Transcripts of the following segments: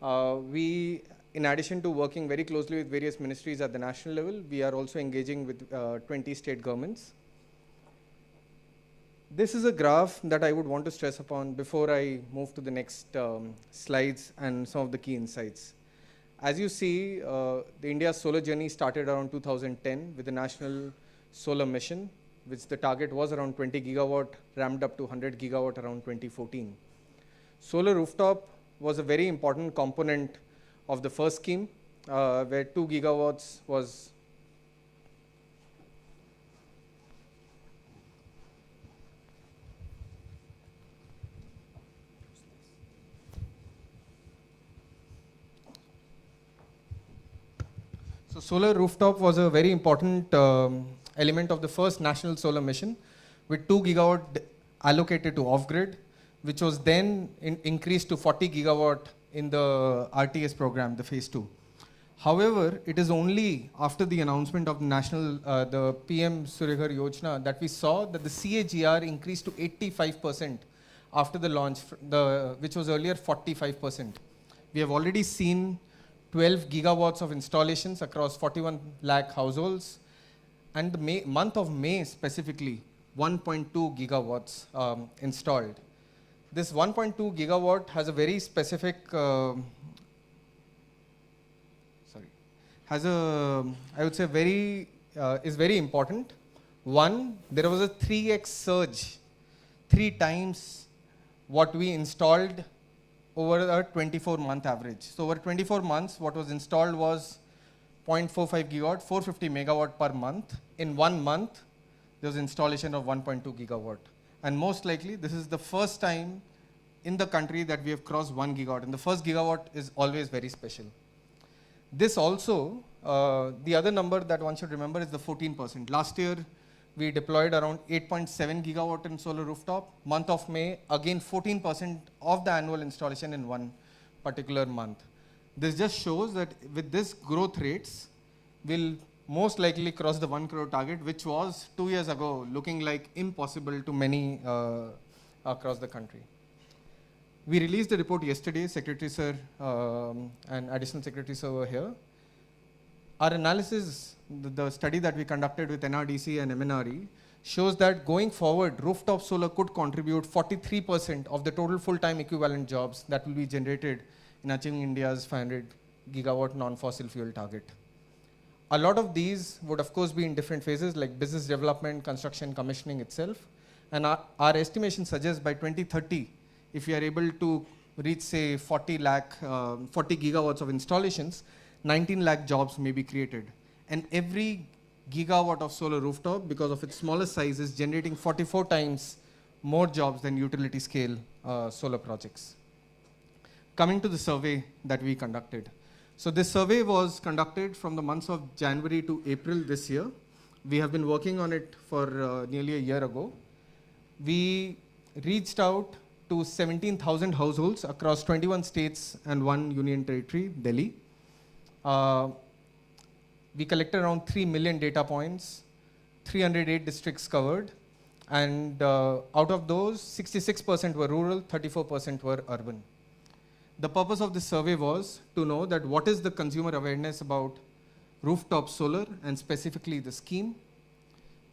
In addition to working very closely with various ministries at the national level, we are also engaging with 20 state governments. This is a graph that I would want to stress upon before I move to the next slides and some of the key insights. As you see, the India's solar journey started around 2010 with the National Solar Mission, which the target was around 20 gigawatt, ramped up to 100 gigawatt around 2014. Solar rooftop was a very important component of the first scheme, where 2 gigawatts was So solar rooftop was a very important element of the first national solar mission, with 2 gigawatt allocated to off-grid, which was then increased to 40 gigawatt in the RTS program, the phase 2. However, it is only after the announcement of the PM-Surya Yojana that we saw that the CAGR increased to 85% after the launch, which was earlier 45%. We have already seen 12 gigawatts of installations across 41 lakh households, and the month of May specifically, 1.2 gigawatts installed. This 1.2 gigawatt has a very specific, I would say is very important. One, there was a 3x surge, 3 times what we installed over a 24-month average. So over 24 months, what was installed was 0.45 gigawatt, 450 megawatt per month. In 1 month, there was installation of 1.2 gigawatt. And most likely, this is the first time in the country that we have crossed 1 gigawatt. And the first gigawatt is always very special. This also, the other number that one should remember is the 14%. Last year, we deployed around 8.7 gigawatt in solar rooftop. Month of May, again 14% of the annual installation in one particular month. This just shows that with this growth rates, we'll most likely cross the 1 crore target, which was 2 years ago looking like impossible to many across the country. We released the report yesterday, Secretary Sir and Additional Secretary Sir were here. Our analysis, the study that we conducted with NRDC and MNRE, shows that going forward, rooftop solar could contribute 43% of the total full-time equivalent jobs that will be generated in achieving India's 500 gigawatt non-fossil fuel target. A lot of these would of course be in different phases like business development, construction, commissioning itself. And our estimation suggests by 2030, if we are able to reach say 40 gigawatts of installations, 19 lakh jobs may be created. And every gigawatt of solar rooftop, because of its smaller size, is generating 44 times more jobs than utility scale solar projects. Coming to the survey that we conducted. So this survey was conducted from the months of January to April this year. We have been working on it for nearly a year ago. We reached out to 17,000 households across 21 states and 1 union territory, Delhi. We collected around 3 million data points, 308 districts covered, and out of those, 66% were rural, 34% were urban. The purpose of this survey was to know that what is the consumer awareness about rooftop solar and specifically the scheme,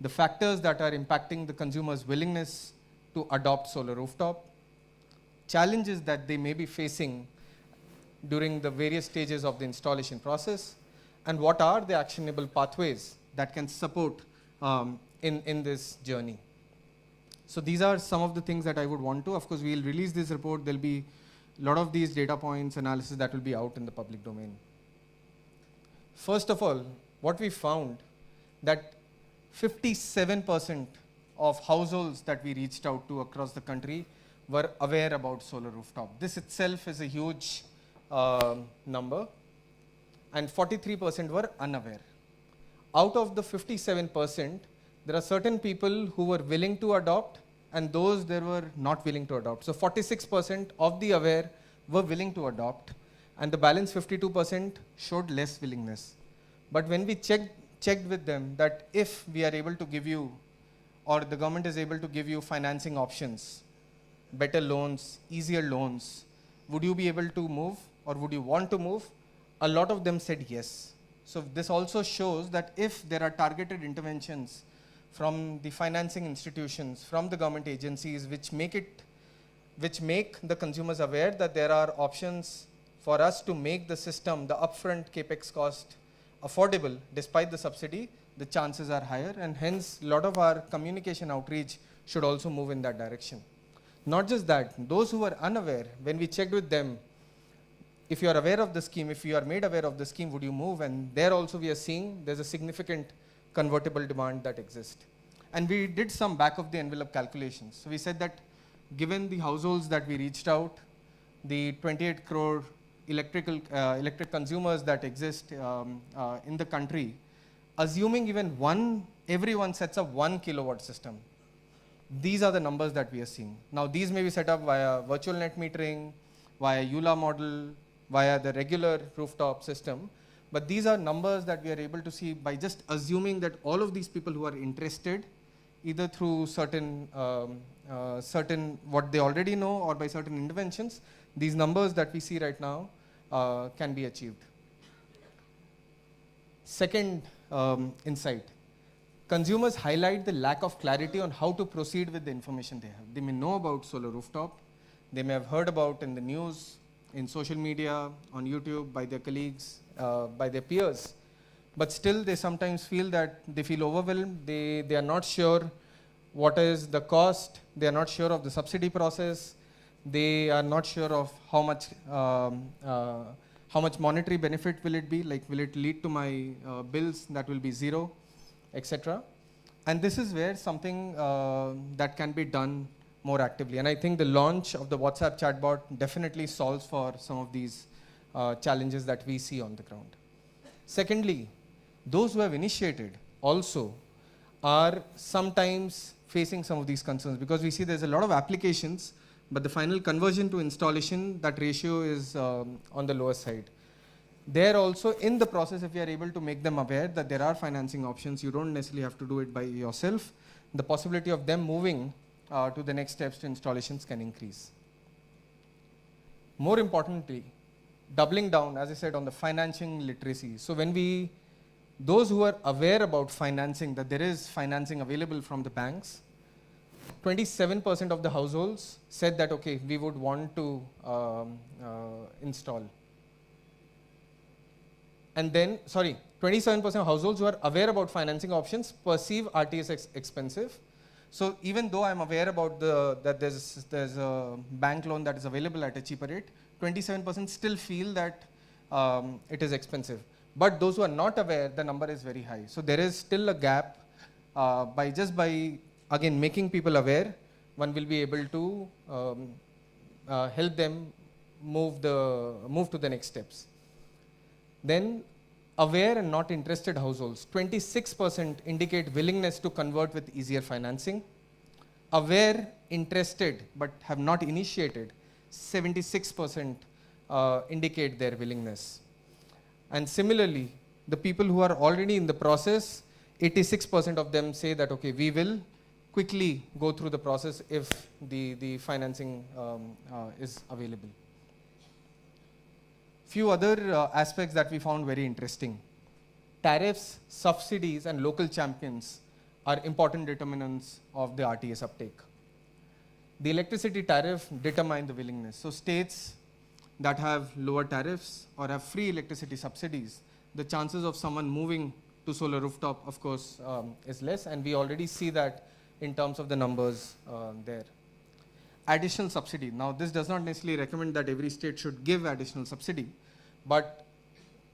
the factors that are impacting the consumer's willingness to adopt solar rooftop, challenges that they may be facing during the various stages of the installation process, and what are the actionable pathways that can support in this journey. So these are some of the things that I would want to. Of course, we'll release this report. There'll be a lot of these data points, analysis that will be out in the public domain. First of all, what we found that 57% of households that we reached out to across the country were aware about solar rooftop. This itself is a huge number, and 43% were unaware. Out of the 57%, there are certain people who were willing to adopt and those there were not willing to adopt. So 46% of the aware were willing to adopt, and the balance 52% showed less willingness. But when we checked with them that if we are able to give you, or the government is able to give you financing options, better loans, easier loans, would you be able to move? or would you want to move? A lot of them said yes. So this also shows that if there are targeted interventions from the financing institutions, from the government agencies, which make the consumers aware that there are options for us to make the system, the upfront capex cost, affordable despite the subsidy, the chances are higher, and hence a lot of our communication outreach should also move in that direction. Not just that, those who were unaware, when we checked with them, if you are aware of the scheme, if you are made aware of the scheme, would you move? And there also we are seeing there's a significant convertible demand that exists. And we did some back of the envelope calculations. So we said that given the households that we reached out, the 28 crore electric consumers that exist in the country, assuming even everyone sets up 1 kilowatt system, these are the numbers that we are seeing. Now these may be set up via virtual net metering, via EULA model, via the regular rooftop system, but these are numbers that we are able to see by just assuming that all of these people who are interested, either through certain what they already know or by certain interventions, these numbers that we see right now can be achieved. Second insight, consumers highlight the lack of clarity on how to proceed with the information they have. They may know about solar rooftop, they may have heard about in the news, in social media, on YouTube, by their colleagues, by their peers, but still they sometimes feel that they feel overwhelmed, they are not sure what is the cost, they are not sure of the subsidy process, they are not sure of how much monetary benefit will it be, like will it lead to my bills that will be zero, etc. And this is where something that can be done more actively. And I think the launch of the WhatsApp chatbot definitely solves for some of these challenges that we see on the ground. Secondly, those who have initiated also are sometimes facing some of these concerns, because we see there's a lot of applications, but the final conversion to installation, that ratio is on the lower side. There also in the process, if you are able to make them aware that there are financing options, you don't necessarily have to do it by yourself, the possibility of them moving to the next steps to installations can increase. More importantly, doubling down, as I said, on the financing literacy. So when those who are aware about financing, that there is financing available from the banks, 27% of the households said that, okay, we would want to install. And then, 27% of households who are aware about financing options perceive RTS expensive. So even though I'm aware about that there's a bank loan that is available at a cheaper rate, 27% still feel that it is expensive. But those who are not aware, the number is very high. So there is still a gap. By again making people aware, one will be able to help them move to the next steps. Then aware and not interested households, 26% indicate willingness to convert with easier financing. Aware, interested, but have not initiated, 76% indicate their willingness. And similarly, the people who are already in the process, 86% of them say that, okay, we will quickly go through the process if the financing is available. Few other aspects that we found very interesting. Tariffs, subsidies, and local champions are important determinants of the RTS uptake. The electricity tariff determines the willingness. So states that have lower tariffs or have free electricity subsidies, the chances of someone moving to solar rooftop, of course, is less, and we already see that in terms of the numbers there. Additional subsidy. Now, this does not necessarily recommend that every state should give additional subsidy, but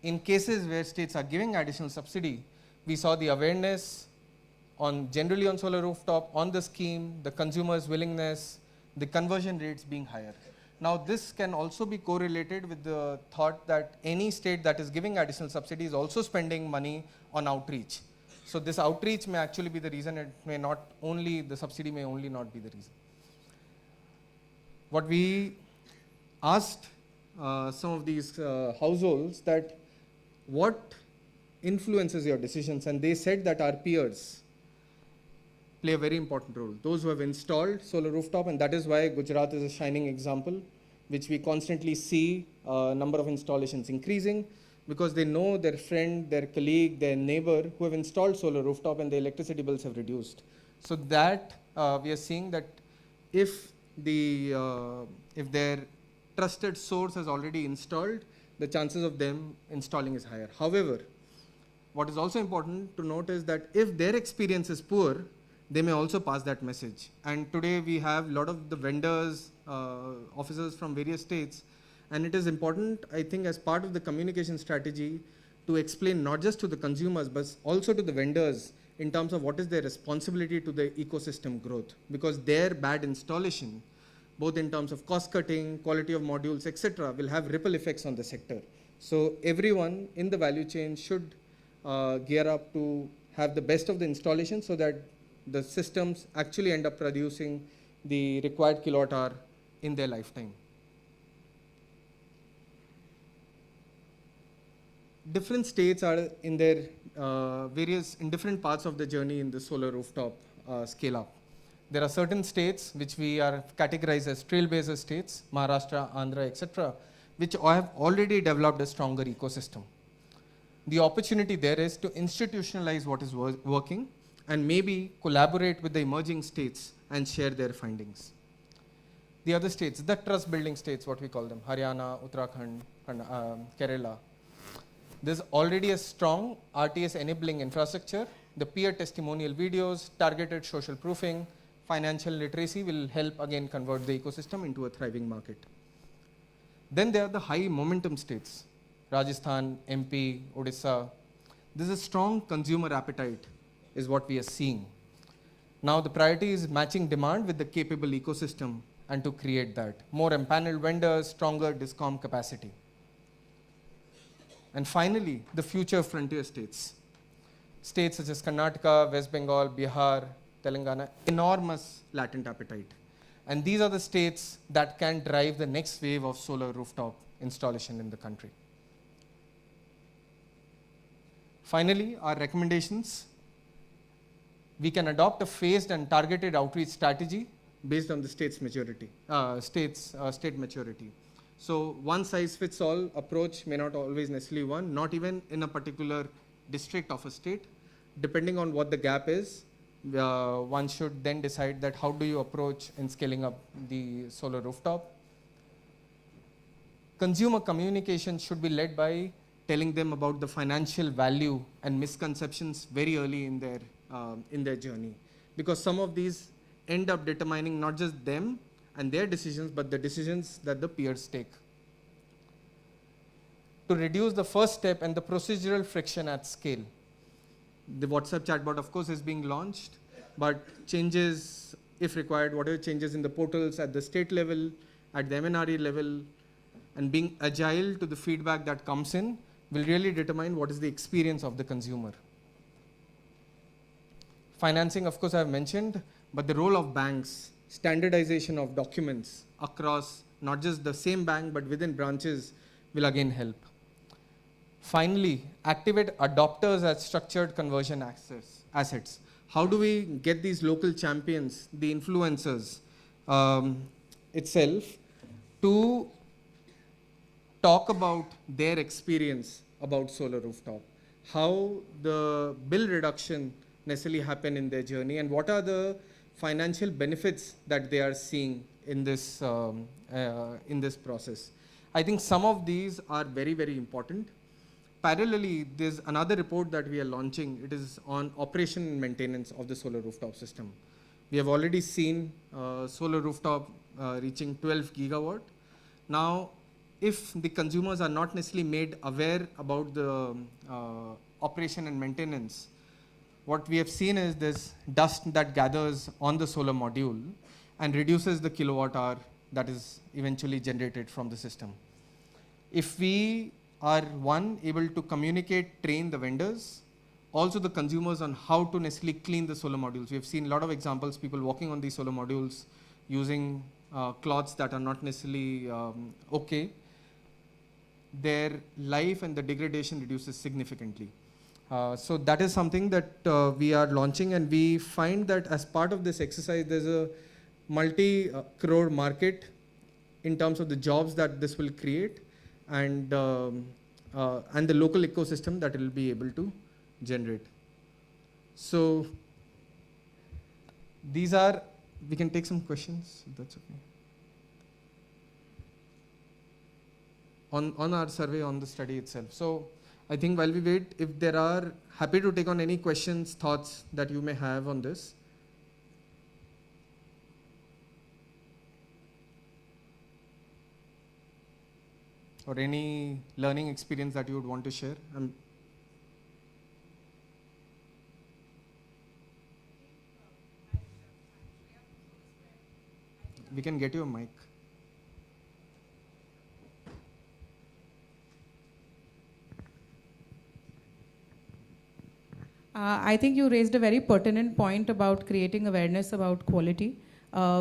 in cases where states are giving additional subsidy, we saw the awareness generally on solar rooftop, on the scheme, the consumer's willingness, the conversion rates being higher. Now, this can also be correlated with the thought that any state that is giving additional subsidy is also spending money on outreach. So this outreach may actually be the reason. It may not only, the subsidy may only not be the reason. What we asked some of these households that what influences your decisions, and they said that our peers play a very important role. Those who have installed solar rooftop, and that is why Gujarat is a shining example. which we constantly see number of installations increasing because they know their friend, their colleague, their neighbor who have installed solar rooftop and the electricity bills have reduced. So that we are seeing that if their trusted source has already installed, the chances of them installing is higher. However, what is also important to note is that if their experience is poor, they may also pass that message. And today we have a lot of the vendors, officers from various states, and it is important, I think, as part of the communication strategy to explain not just to the consumers, but also to the vendors in terms of what is their responsibility to the ecosystem growth, because their bad installation, both in terms of cost cutting, quality of modules, etc., will have ripple effects on the sector. So everyone in the value chain should gear up to have the best of the installation so that the systems actually end up producing the required kilowatt hour in their lifetime. Different states are in their in different parts of the journey in the solar rooftop scale up. There are certain states which we are categorized as trailblazer states, Maharashtra, Andhra, etc., which have already developed a stronger ecosystem. The opportunity there is to institutionalize what is working and maybe collaborate with the emerging states and share their findings. The other states, the trust building states, what we call them, Haryana, Uttarakhand, and Kerala. There's already a strong RTS enabling infrastructure. The peer testimonial videos, targeted social proofing, financial literacy will help again convert the ecosystem into a thriving market. Then there are the high momentum states, Rajasthan, MP, Odisha. There's a strong consumer appetite is what we are seeing. Now the priority is matching demand with the capable ecosystem and to create that. More empaneled vendors, stronger DISCOM capacity. And finally, the future frontier states. States such as Karnataka, West Bengal, Bihar, Telangana, enormous latent appetite. And these are the states that can drive the next wave of solar rooftop installation in the country. Finally, our recommendations. We can adopt a phased and targeted outreach strategy based on the state's maturity, state maturity. So one size fits all approach may not always necessarily work, not even in a particular district of a state. Depending on what the gap is, one should then decide that how do you approach in scaling up the solar rooftop. Consumer communication should be led by telling them about the financial value and misconceptions very early in their journey, because some of these end up determining not just them and their decisions, but the decisions that the peers take. To reduce the first step and the procedural friction at scale. The WhatsApp chatbot, of course, is being launched, but changes, if required, whatever changes in the portals at the state level, at the MNRE level, and being agile to the feedback that comes in will really determine what is the experience of the consumer. Financing, of course, I have mentioned, but the role of banks, standardization of documents across not just the same bank, but within branches will again help. Finally, activate adopters as structured conversion assets. How do we get these local champions, the influencers itself, to talk about their experience about solar rooftop? How the bill reduction necessarily happen in their journey, and what are the financial benefits that they are seeing in this process. I think some of these are very, very important. Parallelly, there's another report that we are launching. It is on operation and maintenance of the solar rooftop system. We have already seen solar rooftop reaching 12 gigawatt. Now, if the consumers are not necessarily made aware about the operation and maintenance, what we have seen is this dust that gathers on the solar module and reduces the kilowatt hour that is eventually generated from the system. If we are able to communicate, train the vendors, also the consumers on how to necessarily clean the solar modules. We have seen a lot of examples, people walking on these solar modules using cloths that are not necessarily okay. Their life and the degradation reduces significantly. So that is something that we are launching, and we find that as part of this exercise, there's a multi-crore market in terms of the jobs that this will create and the local ecosystem that it will be able to generate. So these are, we can take some questions, if that's okay. On our survey, on the study itself. So I think while we wait, if there are, happy to take on any questions, thoughts that you may have on this. Or any learning experience that you would want to share. We can get you a mic. I think you raised a very pertinent point about creating awareness about quality.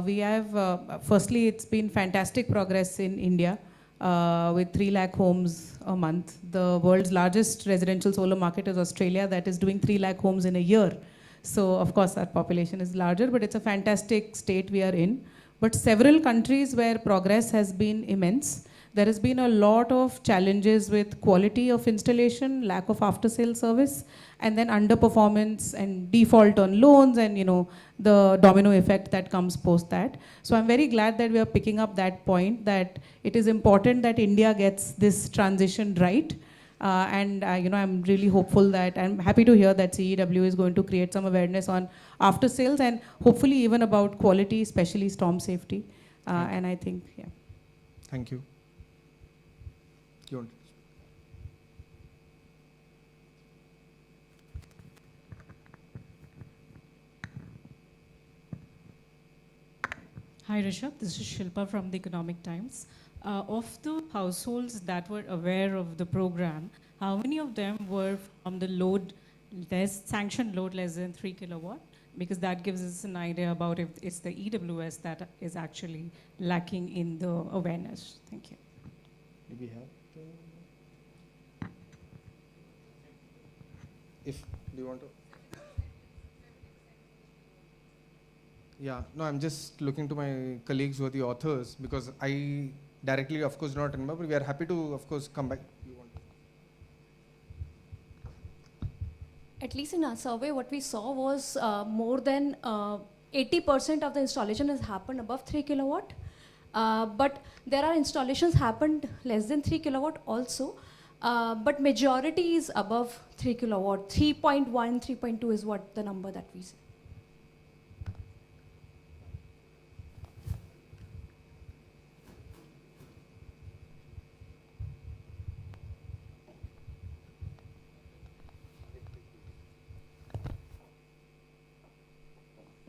We have, firstly, it's been fantastic progress in India with 3 lakh homes a month. The world's largest residential solar market is Australia, that is doing 3 lakh homes in a year. So, of course, our population is larger, but it's a fantastic state we are in. But several countries where progress has been immense, there has been a lot of challenges with quality of installation, lack of after-sale service, and then underperformance and default on loans and, you know, the domino effect that comes post that. So I'm very glad that we are picking up that point, that it is important that India gets this transition right. You know, I'm really hopeful that, I'm happy to hear that CEW is going to create some awareness on after sales and hopefully even about quality, especially storm safety. And I think, yeah. Thank you. You want to? Hi Rishabh, this is Shilpa from the Economic Times. Of the households that were aware of the program, how many of them were from the load, sanctioned load less than 3 kilowatt? Because that gives us an idea about if it's the EWS that is actually lacking in the awareness. Thank you. Do we have? Do you want to? Yeah, no, I'm just looking to my colleagues who are the authors, because I directly, of course, do not remember, but we are happy to, of course, come back. You want to? At least in our survey, what we saw was more than 80% of the installation has happened above 3 kilowatt. But there are installations happened less than 3 kilowatt also. But majority is above 3 kilowatt. 3.1, 3.2 is what the number that we see.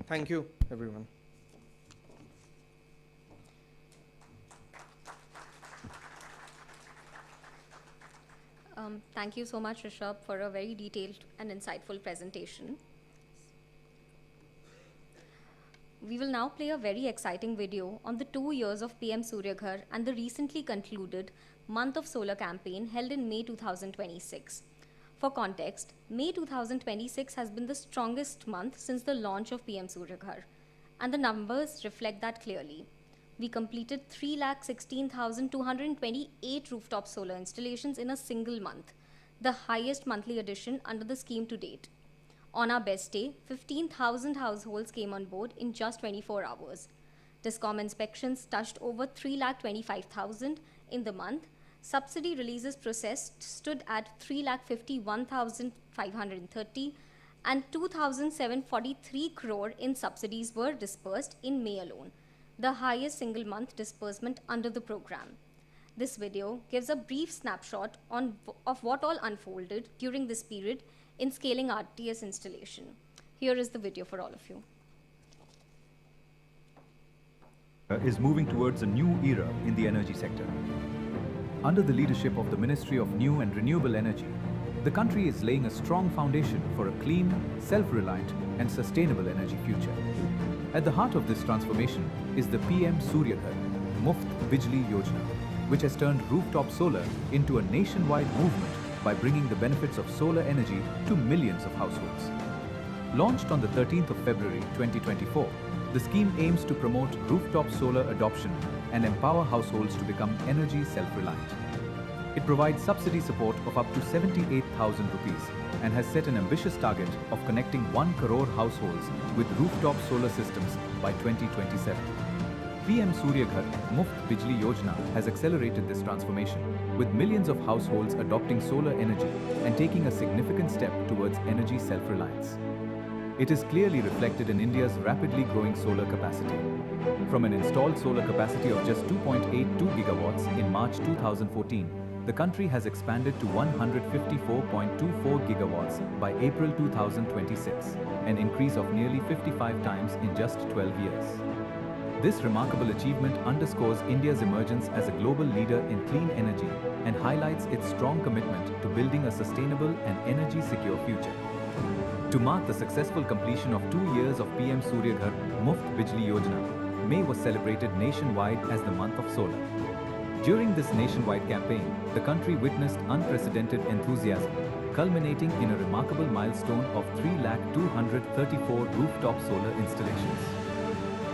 Thank you, everyone. Thank you so much, Rishabh, for a very detailed and insightful presentation. We will now play a very exciting video on the 2 years of PM-Surya Ghar and the recently concluded Month of Solar campaign held in May 2026. For context, May 2026 has been the strongest month since the launch of PM-Surya Ghar, and the numbers reflect that clearly. We completed 3,16,228 rooftop solar installations in a single month, the highest monthly addition under the scheme to date. On our best day, 15,000 households came on board in just 24 hours. Discom inspections touched over 3,25,000 in the month. Subsidy releases processed stood at 3,51,530, and 2,743 crore in subsidies were dispersed in May alone, the highest single month disbursement under the program. This video gives a brief snapshot of what all unfolded during this period in scaling RTS installation. Here is the video for all of you. Is moving towards a new era in the energy sector. Under the leadership of the Ministry of New and Renewable Energy, the country is laying a strong foundation for a clean, self-reliant and sustainable energy future. At the heart of this transformation is the PM-Surya Muft Bijli Yojana, which has turned rooftop solar into a nationwide movement by bringing the benefits of solar energy to millions of households. Launched on the 13th of February 2024, the scheme aims to promote rooftop solar adoption and empower households to become energy self-reliant. It provides subsidy support of up to 78,000 rupees and has set an ambitious target of connecting 1 crore households with rooftop solar systems by 2027. PM-Surya Ghar, Muft Bijli Yojana has accelerated this transformation, with millions of households adopting solar energy and taking a significant step towards energy self-reliance. It is clearly reflected in India's rapidly growing solar capacity. From an installed solar capacity of just 2.82 gigawatts in March 2014, the country has expanded to 154.24 gigawatts by April 2026, an increase of nearly 55 times in just 12 years. This remarkable achievement underscores India's emergence as a global leader in clean energy and highlights its strong commitment to building a sustainable and energy-secure future. To mark the successful completion of 2 years of PM-Surya Ghar, Muft Bijli Yojana, May was celebrated nationwide as the month of solar. During this nationwide campaign, the country witnessed unprecedented enthusiasm, culminating in a remarkable milestone of 3,234 rooftop solar installations.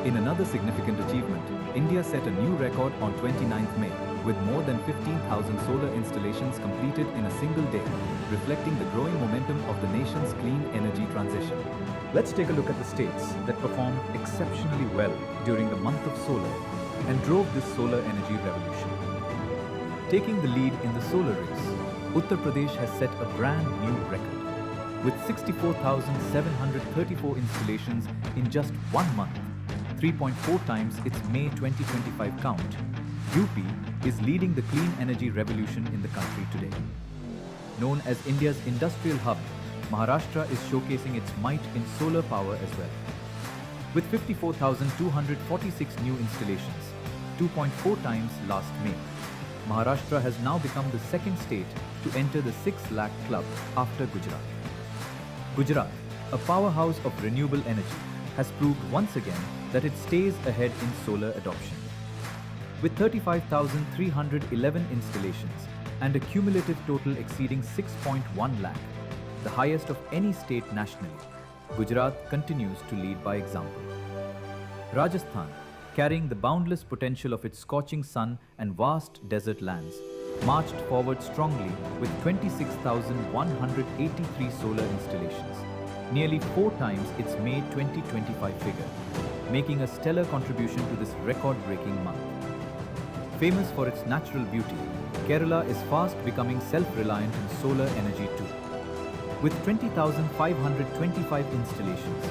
In another significant achievement, India set a new record on 29th May, with more than 15,000 solar installations completed in a single day, reflecting the growing momentum of the nation's clean energy transition. Let's take a look at the states that performed exceptionally well during the month of solar and drove this solar energy revolution. Taking the lead in the solar race, Uttar Pradesh has set a brand new record. With 64,734 installations in just 1 month, 3.4 times its May 2025 count, UP is leading the clean energy revolution in the country today. Known as India's industrial hub, Maharashtra is showcasing its might in solar power as well. With 54,246 new installations, 2.4 times last May, Maharashtra has now become the second state to enter the 6 lakh club after Gujarat. Gujarat, a powerhouse of renewable energy, has proved once again that it stays ahead in solar adoption. With 35,311 installations and a cumulative total exceeding 6.1 lakh, the highest of any state nationally, Gujarat continues to lead by example. Rajasthan, carrying the boundless potential of its scorching sun and vast desert lands, marched forward strongly with 26,183 solar installations, nearly 4 times its May 2025 figure, making a stellar contribution to this record-breaking month. Famous for its natural beauty, Kerala is fast becoming self-reliant in solar energy too. With 20,525 installations,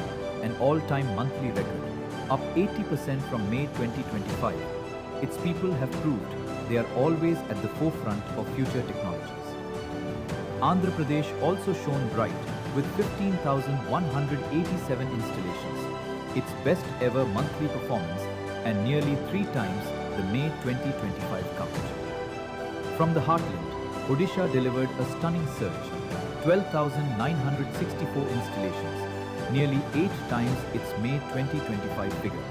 an all-time monthly record, up 80% from May 2025, its people have proved they are always at the forefront of future technologies. Andhra Pradesh also shone bright with 15,187 installations, its best ever monthly performance and nearly 3 times the May 2025 count. From the heartland, Odisha delivered a stunning surge, 12,964 installations, nearly 8 times its May 2025 figure,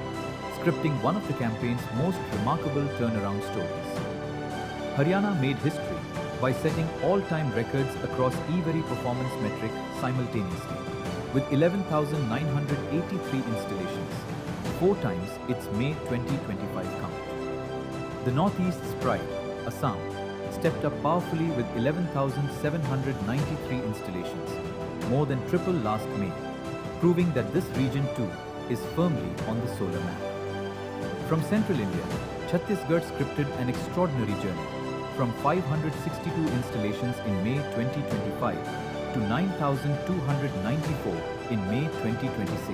scripting one of the campaign's most remarkable turnaround stories. Haryana made history by setting all-time records across every performance metric simultaneously, with 11,983 installations, 4 times its May 2025 count. The Northeast's pride, Assam, stepped up powerfully with 11,793 installations, more than triple last May, proving that this region too is firmly on the solar map. From central India, Chhattisgarh scripted an extraordinary journey, from 562 installations in May 2025 to 9,294 in May 2026,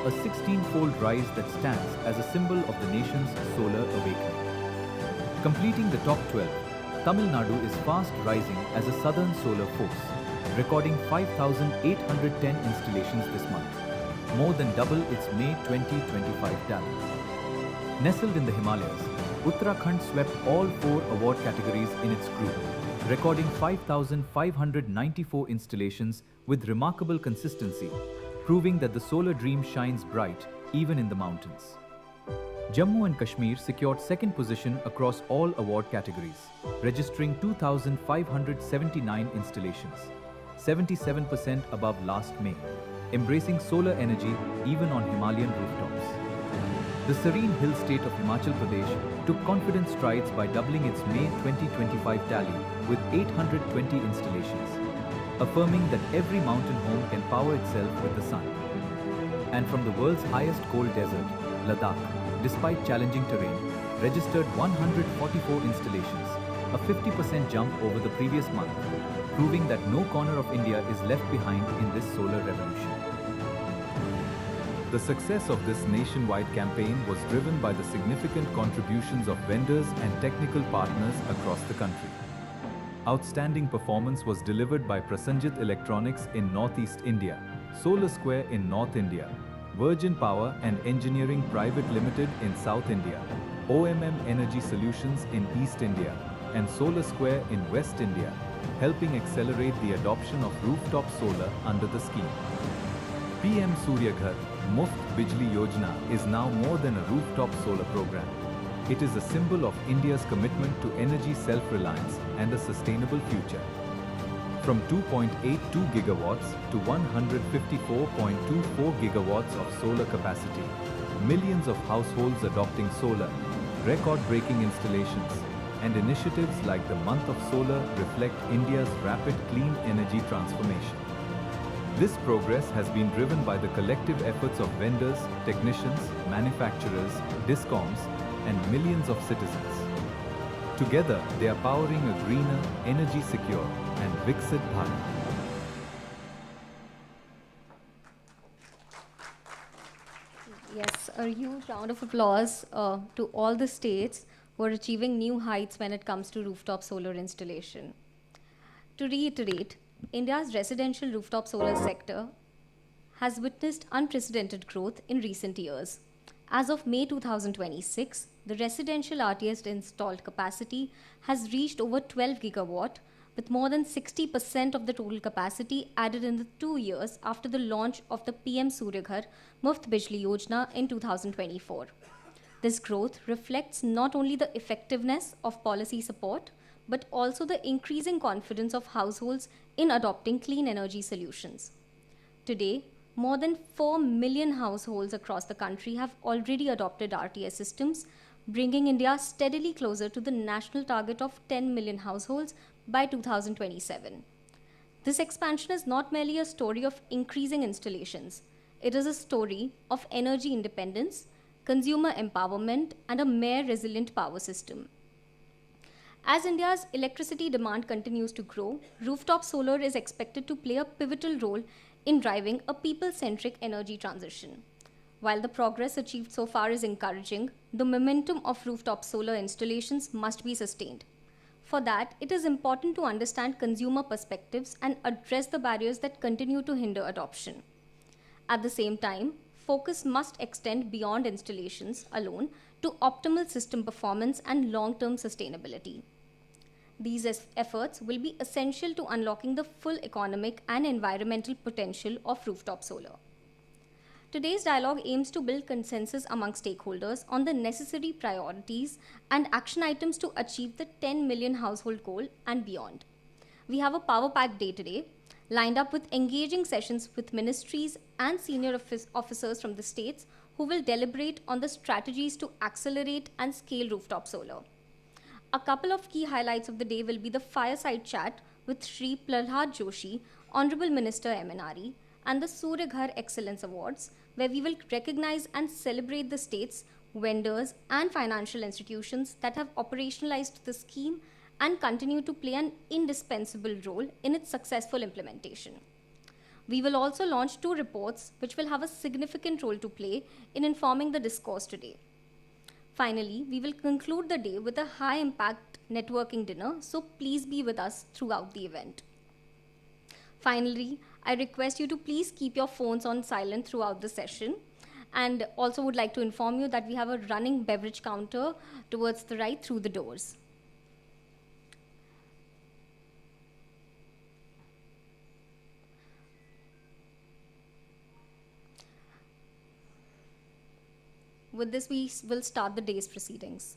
a 16-fold rise that stands as a symbol of the nation's solar awakening. Completing the top 12, Tamil Nadu is fast rising as a southern solar force, recording 5,810 installations this month, more than double its May 2025 tally. Nestled in the Himalayas, Uttarakhand swept all 4 award categories in its group, recording 5,594 installations with remarkable consistency, proving that the solar dream shines bright even in the mountains. Jammu and Kashmir secured second position across all award categories, registering 2,579 installations, 77% above last May, embracing solar energy even on Himalayan rooftops. The serene hill state of Himachal Pradesh took confident strides by doubling its May 2025 tally with 820 installations, affirming that every mountain home can power itself with the sun. And from the world's highest cold desert, Ladakh, despite challenging terrain, registered 144 installations, a 50% jump over the previous month, proving that no corner of India is left behind in this solar revolution. The success of this nationwide campaign was driven by the significant contributions of vendors and technical partners across the country. Outstanding performance was delivered by Prasanjit Electronics in Northeast India, Solar Square in North India, Virgin Power and Engineering Private Limited in South India, OMM Energy Solutions in East India, and Solar Square in West India, helping accelerate the adoption of rooftop solar under the scheme. PM-Surya Ghar, Muft Bijli Yojana is now more than a rooftop solar program. It is a symbol of India's commitment to energy self-reliance and a sustainable future. From 2.82 gigawatts to 154.24 gigawatts of solar capacity, millions of households adopting solar, record-breaking installations, and initiatives like the Month of Solar reflect India's rapid clean energy transformation. This progress has been driven by the collective efforts of vendors, technicians, manufacturers, discoms, and millions of citizens. Together, they are powering a greener, energy-secure, and Viksit Bharat. Yes, a huge round of applause to all the states who are achieving new heights when it comes to rooftop solar installation. To reiterate, India's residential rooftop solar sector has witnessed unprecedented growth in recent years. As of May 2026, the residential RTS installed capacity has reached over 12 gigawatt, with more than 60% of the total capacity added in the 2 years after the launch of the PM-Surya Ghar Muft Bijli Yojana in 2024. This growth reflects not only the effectiveness of policy support, but also the increasing confidence of households in adopting clean energy solutions. Today, more than 4 million households across the country have already adopted RTS systems, bringing India steadily closer to the national target of 10 million households by 2027. This expansion is not merely a story of increasing installations. It is a story of energy independence, consumer empowerment, and a more resilient power system. As India's electricity demand continues to grow, rooftop solar is expected to play a pivotal role in driving a people-centric energy transition. While the progress achieved so far is encouraging, the momentum of rooftop solar installations must be sustained. For that, it is important to understand consumer perspectives and address the barriers that continue to hinder adoption. At the same time, focus must extend beyond installations alone to optimal system performance and long-term sustainability. These efforts will be essential to unlocking the full economic and environmental potential of rooftop solar. Today's dialogue aims to build consensus among stakeholders on the necessary priorities and action items to achieve the 10 million household goal and beyond. We have a power-packed day today, lined up with engaging sessions with ministries and senior officers from the states who will deliberate on the strategies to accelerate and scale rooftop solar. A couple of key highlights of the day will be the fireside chat with Shri Prahlad Joshi, Honorable Minister MNRE, and the Surya Ghar Excellence Awards, where we will recognize and celebrate the states, vendors, and financial institutions that have operationalized the scheme and continue to play an indispensable role in its successful implementation. We will also launch 2 reports which will have a significant role to play in informing the discourse today. Finally, we will conclude the day with a high-impact networking dinner, so please be with us throughout the event. Finally, I request you to please keep your phones on silent throughout the session, and also would like to inform you that we have a running beverage counter towards the right through the doors. With this, we will start the day's proceedings.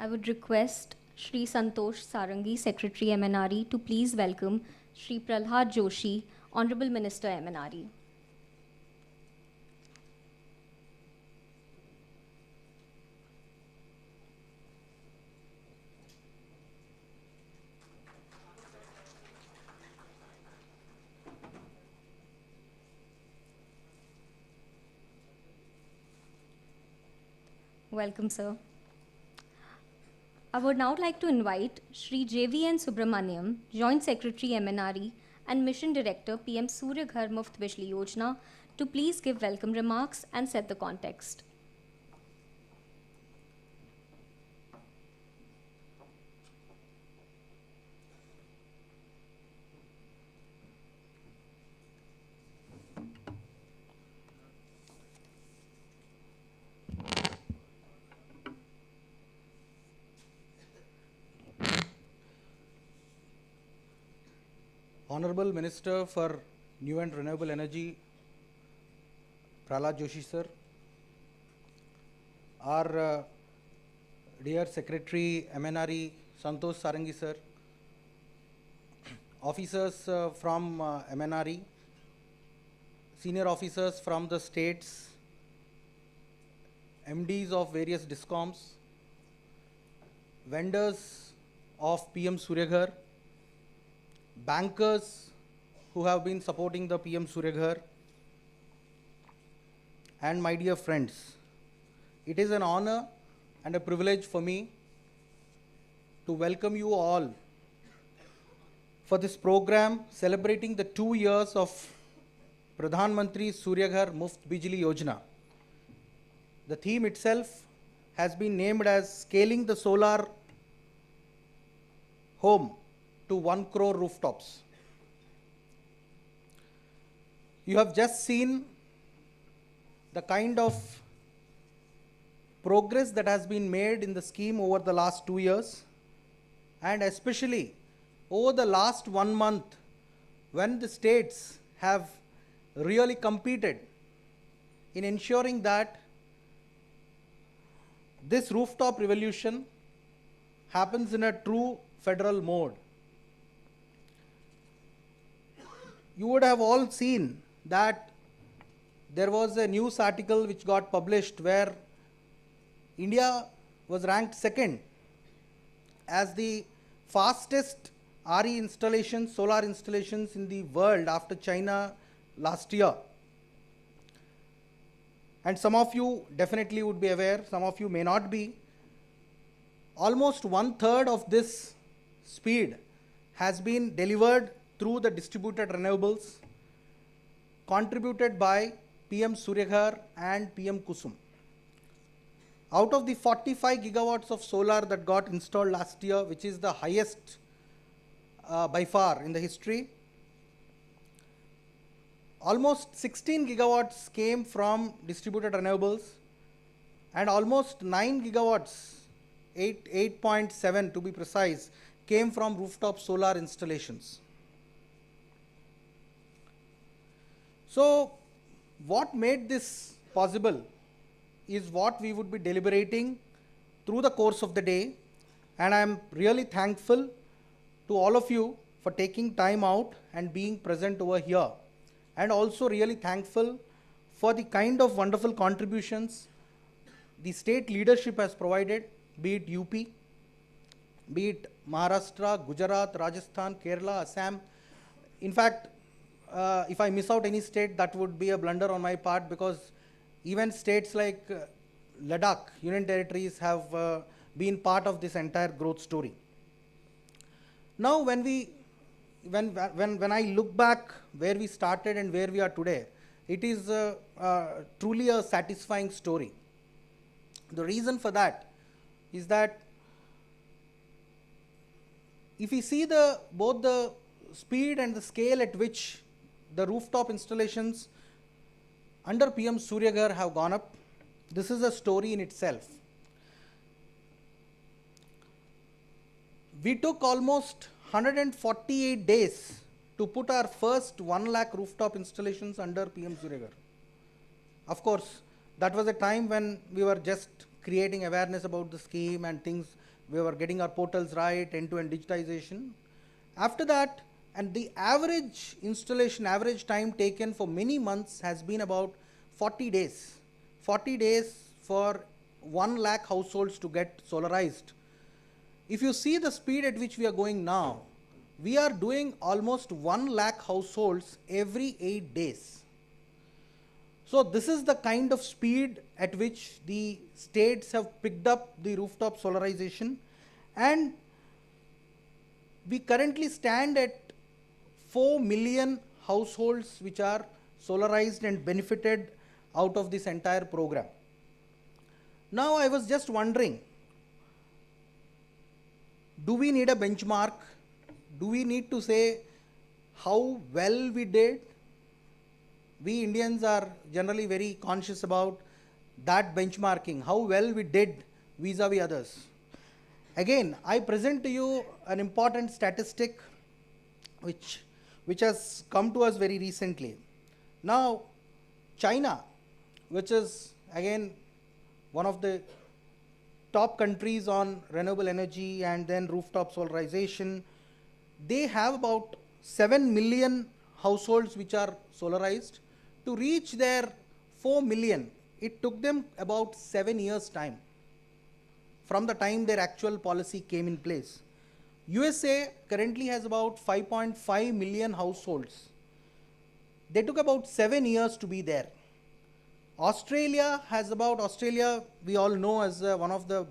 I would request Shri Santosh Sarangi, Secretary MNRE, to please welcome Shri Prahlad Joshi, Honorable Minister MNRE. Welcome, sir. I would now like to invite Shri JVN Subramaniam, Joint Secretary MNRE and Mission Director PM-Surya Ghar Muft Bijli Yojana, to please give welcome remarks and set the context. Honorable Minister for New and Renewable Energy, Prahlad Joshi sir, our dear Secretary MNRE, Santosh Sarangi sir, officers from MNRE, senior officers from the states, MDs of various DISCOMs, vendors of PM-Surya Ghar, bankers who have been supporting the PM-Surya Ghar, and my dear friends, it is an honor and a privilege for me to welcome you all for this program celebrating the 2 years of Pradhan Mantri Surya Ghar Muft Bijli Yojana. The theme itself has been named as Scaling the Solar Home to 1 crore rooftops. You have just seen the kind of progress that has been made in the scheme over the last 2 years, and especially over the last 1 month, when the states have really competed in ensuring that this rooftop revolution happens in a true federal mode. You would have all seen that there was a news article which got published where India was ranked second as the fastest RE installations, solar installations in the world after China last year. And some of you definitely would be aware, some of you may not be. Almost 1/3 of this speed has been delivered through the distributed renewables contributed by PM-Surya Ghar and PM Kusum. Out of the 45 gigawatts of solar that got installed last year, which is the highest by far in the history, almost 16 gigawatts came from distributed renewables, and almost 9 gigawatts, 8.7 to be precise, came from rooftop solar installations. So what made this possible is what we would be deliberating through the course of the day, and I am really thankful to all of you for taking time out and being present over here, and also really thankful for the kind of wonderful contributions the state leadership has provided, be it UP, be it Maharashtra, Gujarat, Rajasthan, Kerala, Assam. In fact, if I miss out any state, that would be a blunder on my part, because even states like Ladakh, Union Territories, have been part of this entire growth story. Now, when I look back where we started and where we are today, it is truly a satisfying story. The reason for that is that if we see both the speed and the scale at which the rooftop installations under PM-Surya Ghar have gone up, this is a story in itself. We took almost 148 days to put our first 1 lakh rooftop installations under PM-Surya Ghar. Of course, that was a time when we were just creating awareness about the scheme and things we were getting our portals right, end-to-end digitization. After that, and the average installation, average time taken for many months has been about 40 days. 40 days for 1 lakh households to get solarized. If you see the speed at which we are going now, we are doing almost 1 lakh households every 8 days. So this is the kind of speed at which the states have picked up the rooftop solarization, and we currently stand at 4 million households which are solarized and benefited out of this entire program. Now I was just wondering, do we need a benchmark? Do we need to say how well we did? We Indians are generally very conscious about that benchmarking, how well we did vis-a-vis others. Again, I present to you an important statistic which has come to us very recently. Now, China, which is again one of the top countries on renewable energy and then rooftop solarization, they have about 7 million households which are solarized. To reach their 4 million, it took them about 7 years' time from the time their actual policy came in place. USA currently has about 5.5 million households. They took about 7 years to be there. Australia we all know as one of the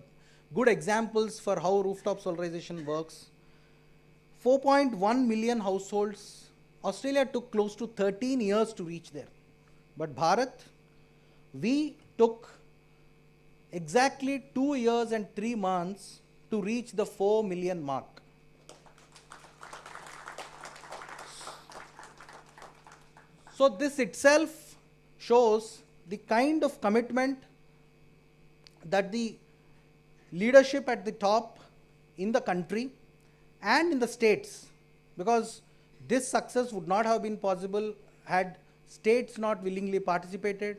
good examples for how rooftop solarization works. 4.1 million households. Australia took close to 13 years to reach there. But Bharat, we took exactly 2 years and 3 months to reach the 4 million mark. So this itself shows the kind of commitment that the leadership at the top in the country and in the states, because this success would not have been possible had states not willingly participated,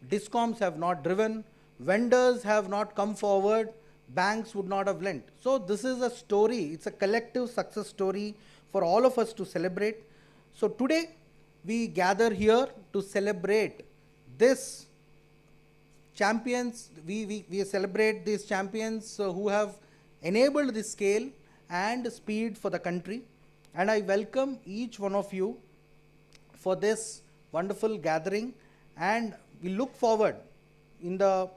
discoms have not driven, vendors have not come forward, banks would not have lent. So this is a story, it's a collective success story for all of us to celebrate. So today we gather here to celebrate this champions, we celebrate these champions who have enabled this scale and speed for the country. And I welcome each one of you for this wonderful gathering, and we look forward in the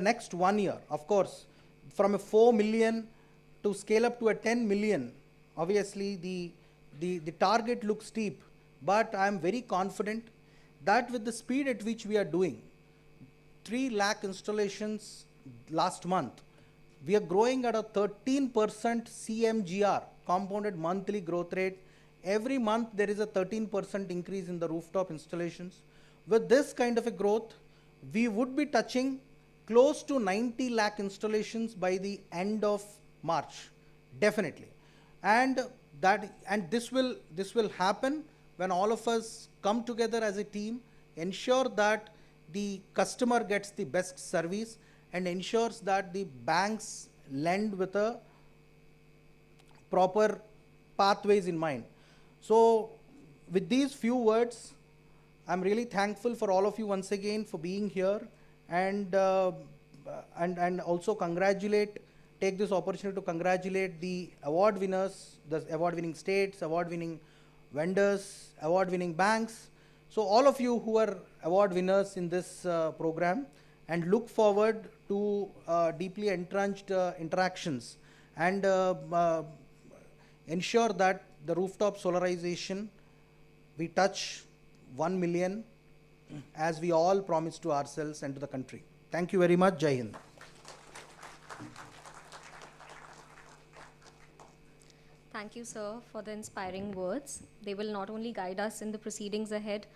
next 1 year, of course, from a 4 million to scale up to a 10 million. Obviously the target looks steep, but I am very confident that with the speed at which we are doing, 3 lakh installations last month, we are growing at a 13% CMGR, compounded monthly growth rate. Every month there is a 13% increase in the rooftop installations. With this kind of a growth, we would be touching close to 90 lakh installations by the end of March, definitely. And this will happen when all of us come together as a team, ensure that the customer gets the best service, and ensures that the banks lend with a proper pathways in mind. So with these few words, I'm really thankful for all of you once again for being here, and also take this opportunity to congratulate the award winners, the award winning states, award winning vendors, award winning banks. So all of you who are award winners in this program, and look forward to deeply entrenched interactions, and ensure that the rooftop solarization, we touch 1 million as we all promise to ourselves and to the country. Thank you very much. Jai Hind. Thank you, sir, for the inspiring words. They will not only guide us in the proceedings ahead,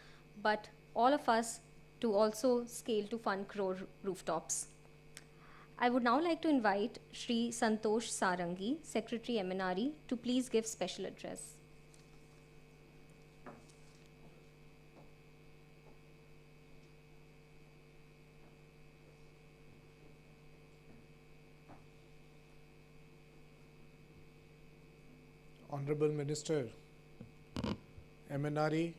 but all of us to also scale to fund crore rooftops. I would now like to invite Shri Santosh Sarangi, Secretary MNRE, to please give special address. Honorable Minister, MNRE,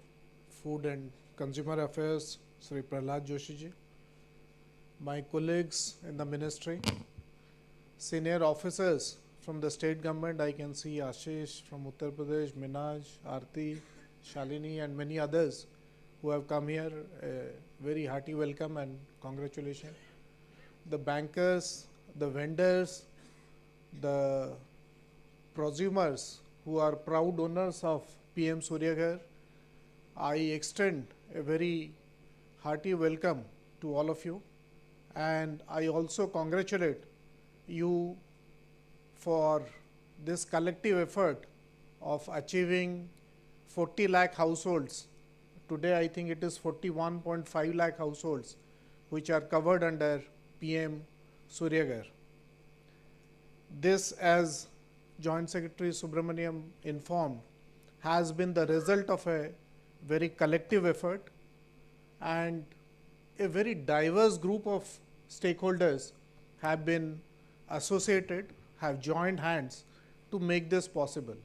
Food and Consumer Affairs, Sri Prahlad Joshi ji, my colleagues in the ministry, senior officers from the state government, I can see Ashish from Uttar Pradesh, Minaj, Aarti, Shalini and many others who have come here. A very hearty welcome and congratulations. The bankers, the vendors, the prosumers who are proud owners of PM-Surya Ghar, I extend a very hearty welcome to all of you, and I also congratulate you for this collective effort of achieving 40 lakh households. Today I think it is 41.5 lakh households which are covered under PM-Surya Ghar. This, as Joint Secretary Subramaniam informed, has been the result of a very collective effort, and a very diverse group of stakeholders have been associated, have joined hands to make this possible.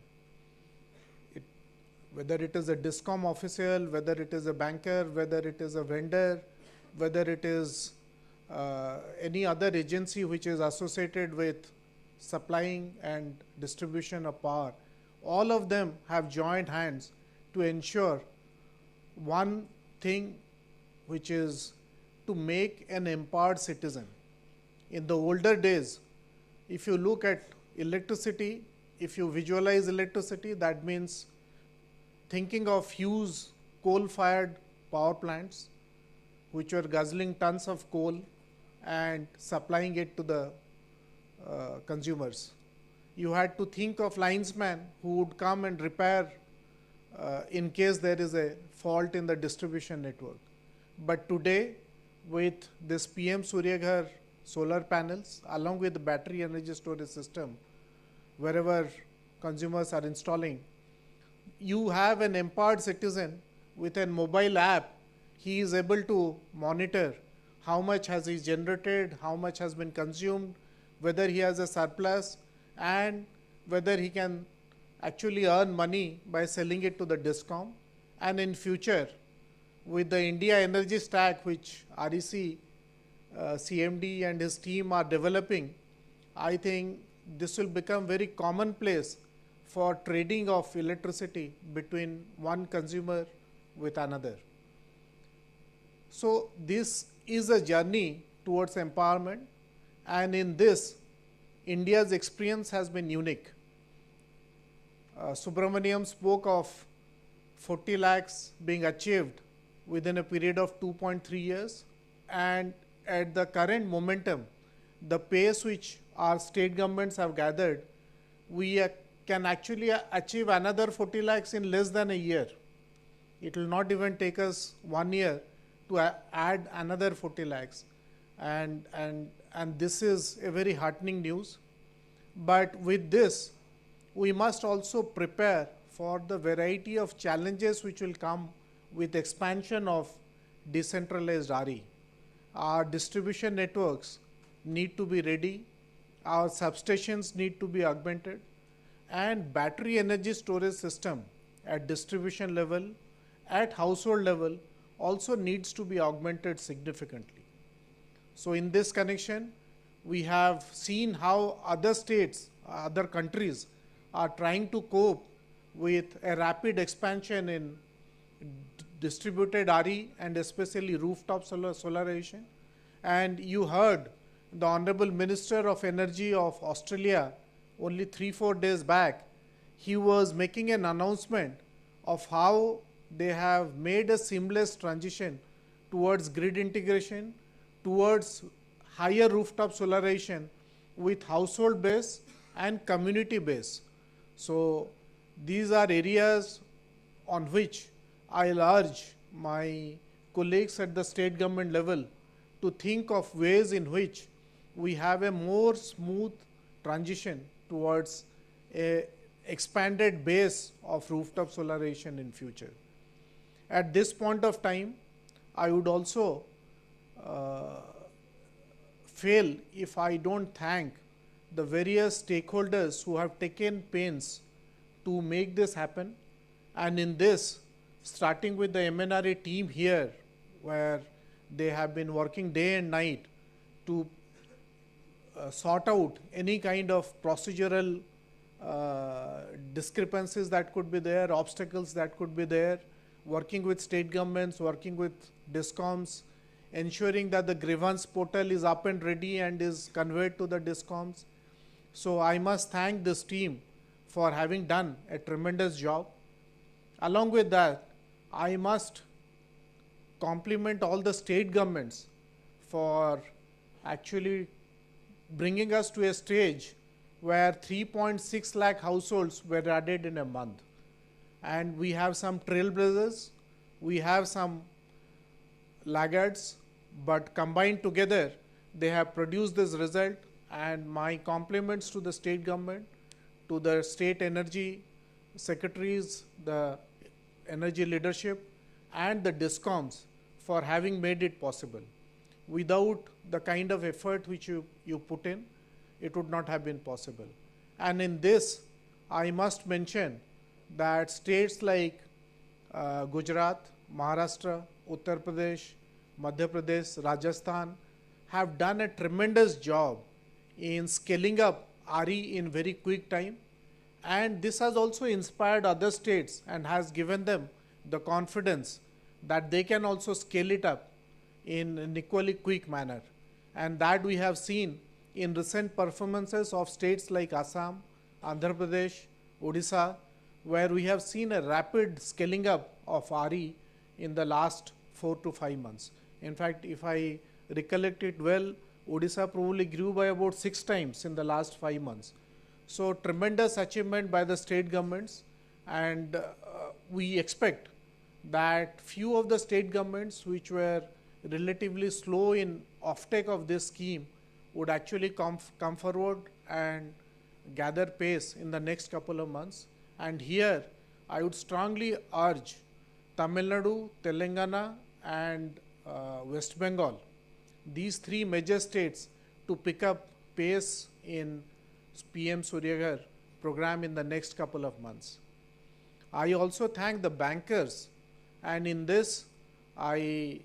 Whether it is a DISCOM official, whether it is a banker, whether it is a vendor, whether it is any other agency which is associated with supplying and distribution of power, all of them have joined hands to ensure one thing, which is to make an empowered citizen. In the older days, if you look at electricity, if you visualize electricity, that means thinking of huge coal-fired power plants which were guzzling tons of coal and supplying it to the consumers. You had to think of linesmen who would come and repair in case there is a fault in the distribution network. But today, with this PM-Surya Ghar solar panels along with the battery energy storage system, wherever consumers are installing, you have an empowered citizen with a mobile app. He is able to monitor how much has he generated, how much has been consumed, whether he has a surplus, and whether he can actually earn money by selling it to the DISCOM. And in future, with the India energy stack which REC CMD and his team are developing, I think this will become very commonplace for trading of electricity between one consumer with another. So this is a journey towards empowerment, and in this, India's experience has been unique. Subramaniam spoke of 40 lakhs being achieved within a period of 2.3 years, and at the current momentum, the pace which our state governments have gathered, we can actually achieve another 40 lakhs in less than a year. It will not even take us 1 year to add another 40 lakhs. And this is a very heartening news. But with this, we must also prepare for the variety of challenges which will come with expansion of decentralized RE. Our distribution networks need to be ready, our substations need to be augmented, and battery energy storage system at distribution level, at household level, also needs to be augmented significantly. So in this connection, we have seen how other states, other countries are trying to cope with a rapid expansion in distributed RE and especially rooftop solarization. And you heard the Honorable Minister of Energy of Australia only 3-4 days back. He was making an announcement of how they have made a seamless transition towards grid integration, towards higher rooftop solarization with household base and community base. So these are areas on which I'll urge my colleagues at the state government level to think of ways in which we have a more smooth transition towards a expanded base of rooftop solarization in future. At this point of time, I would also fail if I don't thank the various stakeholders who have taken pains to make this happen. And in this, starting with the MNRA team here, where they have been working day and night to sort out any kind of procedural discrepancies that could be there, obstacles that could be there, working with state governments, working with DISCOMs, ensuring that the grievance portal is up and ready and is conveyed to the DISCOMs. So I must thank this team for having done a tremendous job. Along with that, I must compliment all the state governments for actually bringing us to a stage where 3.6 lakh households were added in a month. And we have some trailblazers, we have some laggards, but combined together, they have produced this result. And my compliments to the state government, to the state energy secretaries, the energy leadership, and the DISCOMs for having made it possible. Without the kind of effort which you put in, it would not have been possible. And in this, I must mention that states like Gujarat, Maharashtra, Uttar Pradesh, Madhya Pradesh, Rajasthan have done a tremendous job in scaling up RE in very quick time. And this has also inspired other states and has given them the confidence that they can also scale it up in an equally quick manner. And that we have seen in recent performances of states like Assam, Andhra Pradesh, Odisha, where we have seen a rapid scaling up of RE in the last 4 to 5 months. In fact, if I recollect it well, Odisha probably grew by about 6 times in the last 5 months. So tremendous achievement by the state governments, and we expect that few of the state governments which were relatively slow in offtake of this scheme would actually come forward and gather pace in the next couple of months. And here I would strongly urge Tamil Nadu, Telangana, and West Bengal, these 3 major states, to pick up pace in PM-Surya Ghar program in the next couple of months. I also thank the bankers, and in this I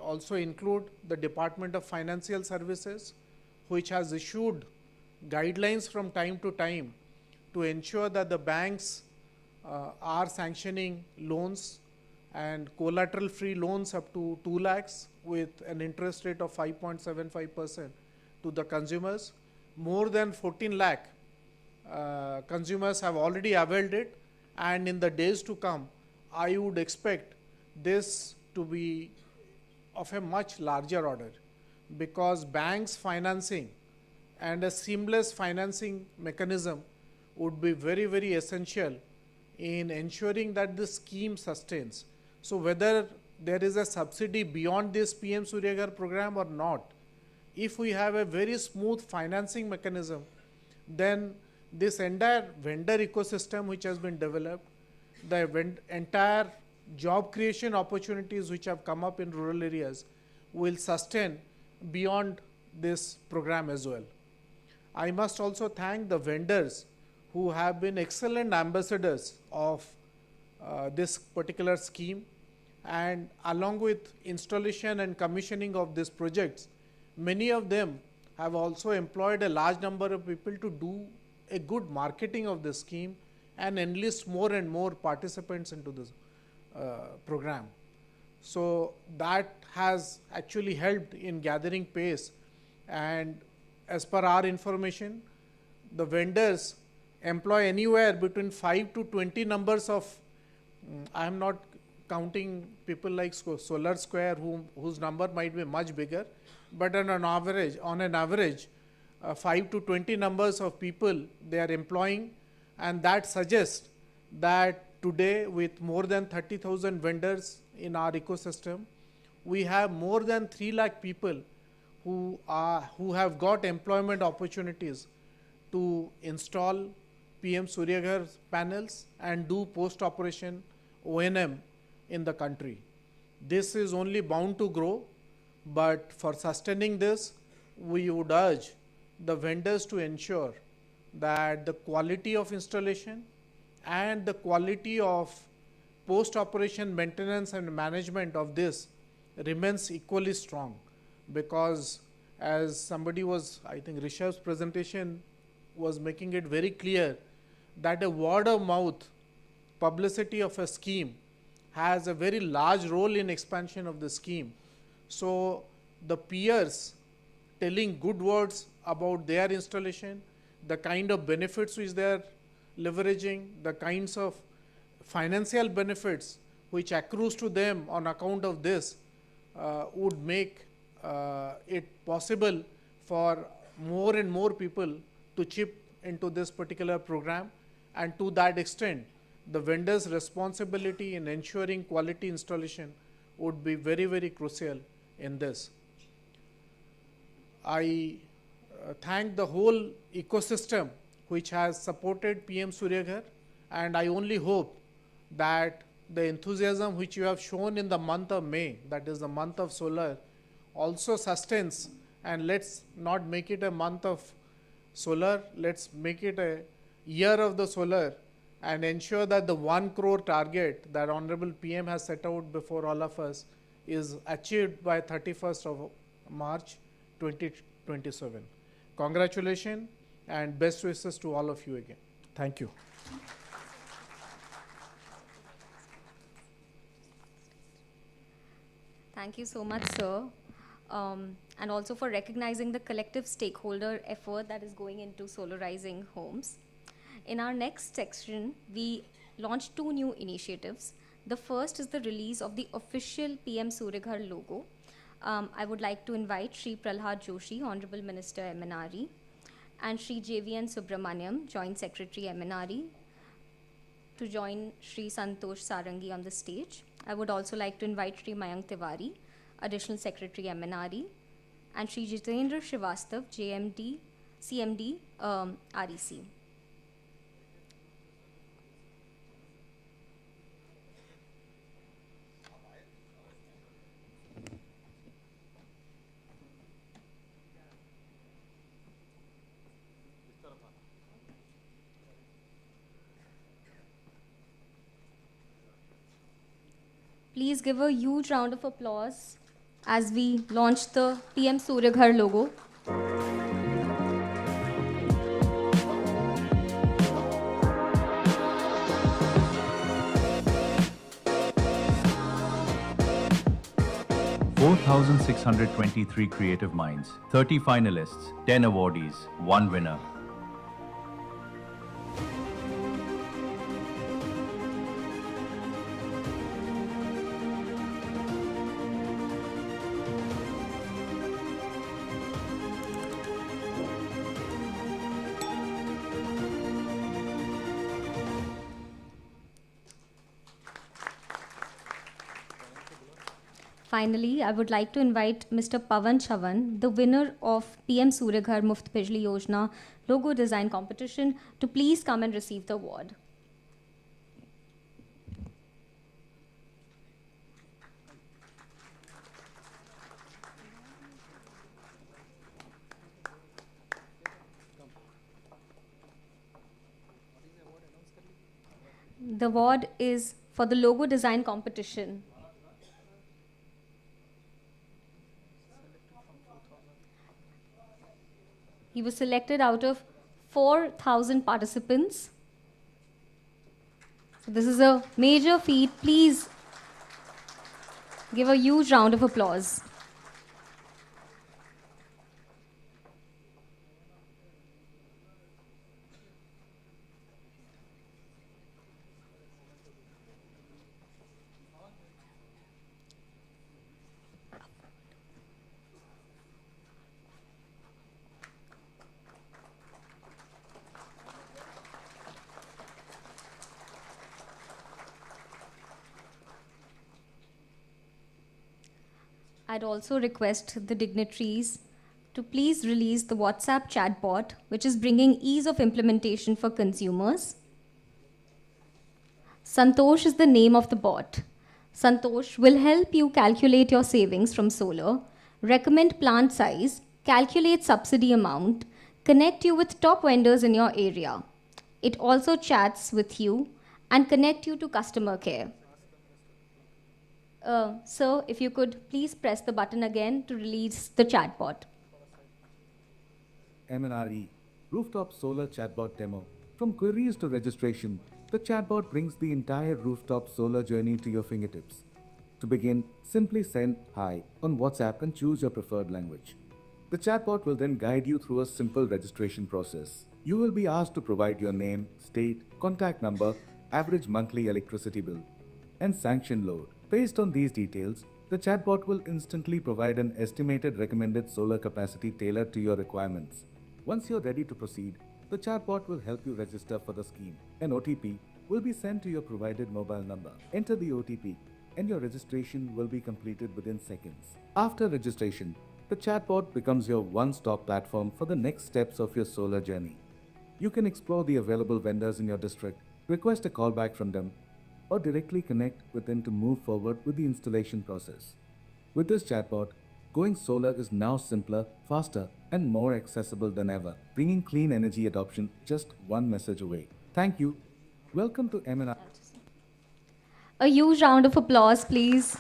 also include the Department of Financial Services, which has issued guidelines from time to time to ensure that the banks are sanctioning loans and collateral free loans up to 2 lakhs with an interest rate of 5.75% to the consumers. More than 14 lakh consumers have already availed it, and in the days to come, I would expect this to be of a much larger order, because banks financing and a seamless financing mechanism would be very, very essential in ensuring that the scheme sustains. So whether there is a subsidy beyond this PM-Surya Ghar program or not, if we have a very smooth financing mechanism, then this entire vendor ecosystem which has been developed, the entire job creation opportunities which have come up in rural areas will sustain beyond this program as well. I must also thank the vendors who have been excellent ambassadors of this particular scheme, and along with installation and commissioning of these projects, many of them have also employed a large number of people to do a good marketing of the scheme and enlist more and more participants into this program. So that has actually helped in gathering pace, and as per our information, the vendors employ anywhere between 5 to 20 numbers of, I am not counting people like Solar Square whose number might be much bigger, but on an average 5 to 20 numbers of people they are employing, and that suggests that today with more than 30,000 vendors in our ecosystem, we have more than 3 lakh people who have got employment opportunities to install PM-Surya Ghar panels and do post-operation O&M in the country. This is only bound to grow, but for sustaining this, we would urge the vendors to ensure that the quality of installation and the quality of post-operation maintenance and management of this remains equally strong, because as somebody was, I think Rishabh's presentation was making it very clear that a word of mouth publicity of a scheme has a very large role in expansion of the scheme. So the peers telling good words about their installation, the kind of benefits which they are leveraging, the kinds of financial benefits which accrues to them on account of this would make it possible for more and more people to chip into this particular program, and to that extent the vendor's responsibility in ensuring quality installation would be very, very crucial in this. I thank the whole ecosystem which has supported PM-Surya Ghar, and I only hope that the enthusiasm which you have shown in the month of May, that is the month of solar, also sustains, and let's not make it a month of solar, let's make it a year of the solar, and ensure that the 1 crore target that Honorable PM has set out before all of us is achieved by 31st of March 2027. Congratulations and best wishes to all of you again. Thank you. Thank you so much, sir. And also for recognizing the collective stakeholder effort that is going into solarizing homes. In our next section, we launched 2 new initiatives. The first is the release of the official PM-Surya Ghar logo. I would like to invite Shri Pralhad Joshi, Honorable Minister MNRE, and Shri JVN Subramaniam, Joint Secretary MNRE, to join Shri Santosh Sarangi on the stage. I would also like to invite Shri Mayank Tiwari, Additional Secretary MNRE, and Shri Jitendra Srivastav, JMD, CMD, REC. Please give a huge round of applause as we launch the PM-Surya Ghar logo. $4,623 creative minds, 30 finalists, 10 awardees, 1 winner. Finally, I would like to invite Mr. Pavan Chavan, the winner of PM-Surya Ghar Muft Bijli Yojana logo design competition, to please come and receive the award. The award is for the logo design competition. He was selected out of 4,000 participants. So this is a major feat. Please give a huge round of applause. I'd also request the dignitaries to please release the WhatsApp chatbot, which is bringing ease of implementation for consumers. Santosh is the name of the bot. Santosh will help you calculate your savings from solar, recommend plant size, calculate subsidy amount, connect you with top vendors in your area. It also chats with you and connect you to customer care. Sir, if you could please press the button again to release the chatbot. MNRE, rooftop solar chatbot demo. From queries to registration, the chatbot brings the entire rooftop solar journey to your fingertips. To begin, simply send "Hi" on WhatsApp and choose your preferred language. The chatbot will then guide you through a simple registration process. You will be asked to provide your name, state, contact number, average monthly electricity bill, and sanction load. Based on these details, the chatbot will instantly provide an estimated recommended solar capacity tailored to your requirements. Once you're ready to proceed, the chatbot will help you register for the scheme. An OTP will be sent to your provided mobile number. Enter the OTP and your registration will be completed within seconds. After registration, the chatbot becomes your one-stop platform for the next steps of your solar journey. You can explore the available vendors in your district, request a callback from them, or directly connect with them to move forward with the installation process. With this chatbot, going solar is now simpler, faster, and more accessible than ever, bringing clean energy adoption just one message away. Thank you. Welcome to MNR. A huge round of applause, please.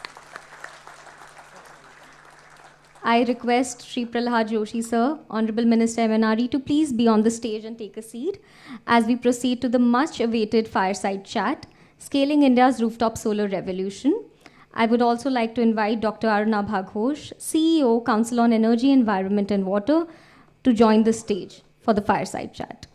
I request Shri Prahlad Joshi, sir, Honorable Minister MNRE, to please be on the stage and take a seat as we proceed to the much-awaited fireside chat, Scaling India's Rooftop Solar Revolution. I would also like to invite Dr. Arunabha Ghosh, CEO, Council on Energy, Environment and Water, to join the stage for the fireside chat.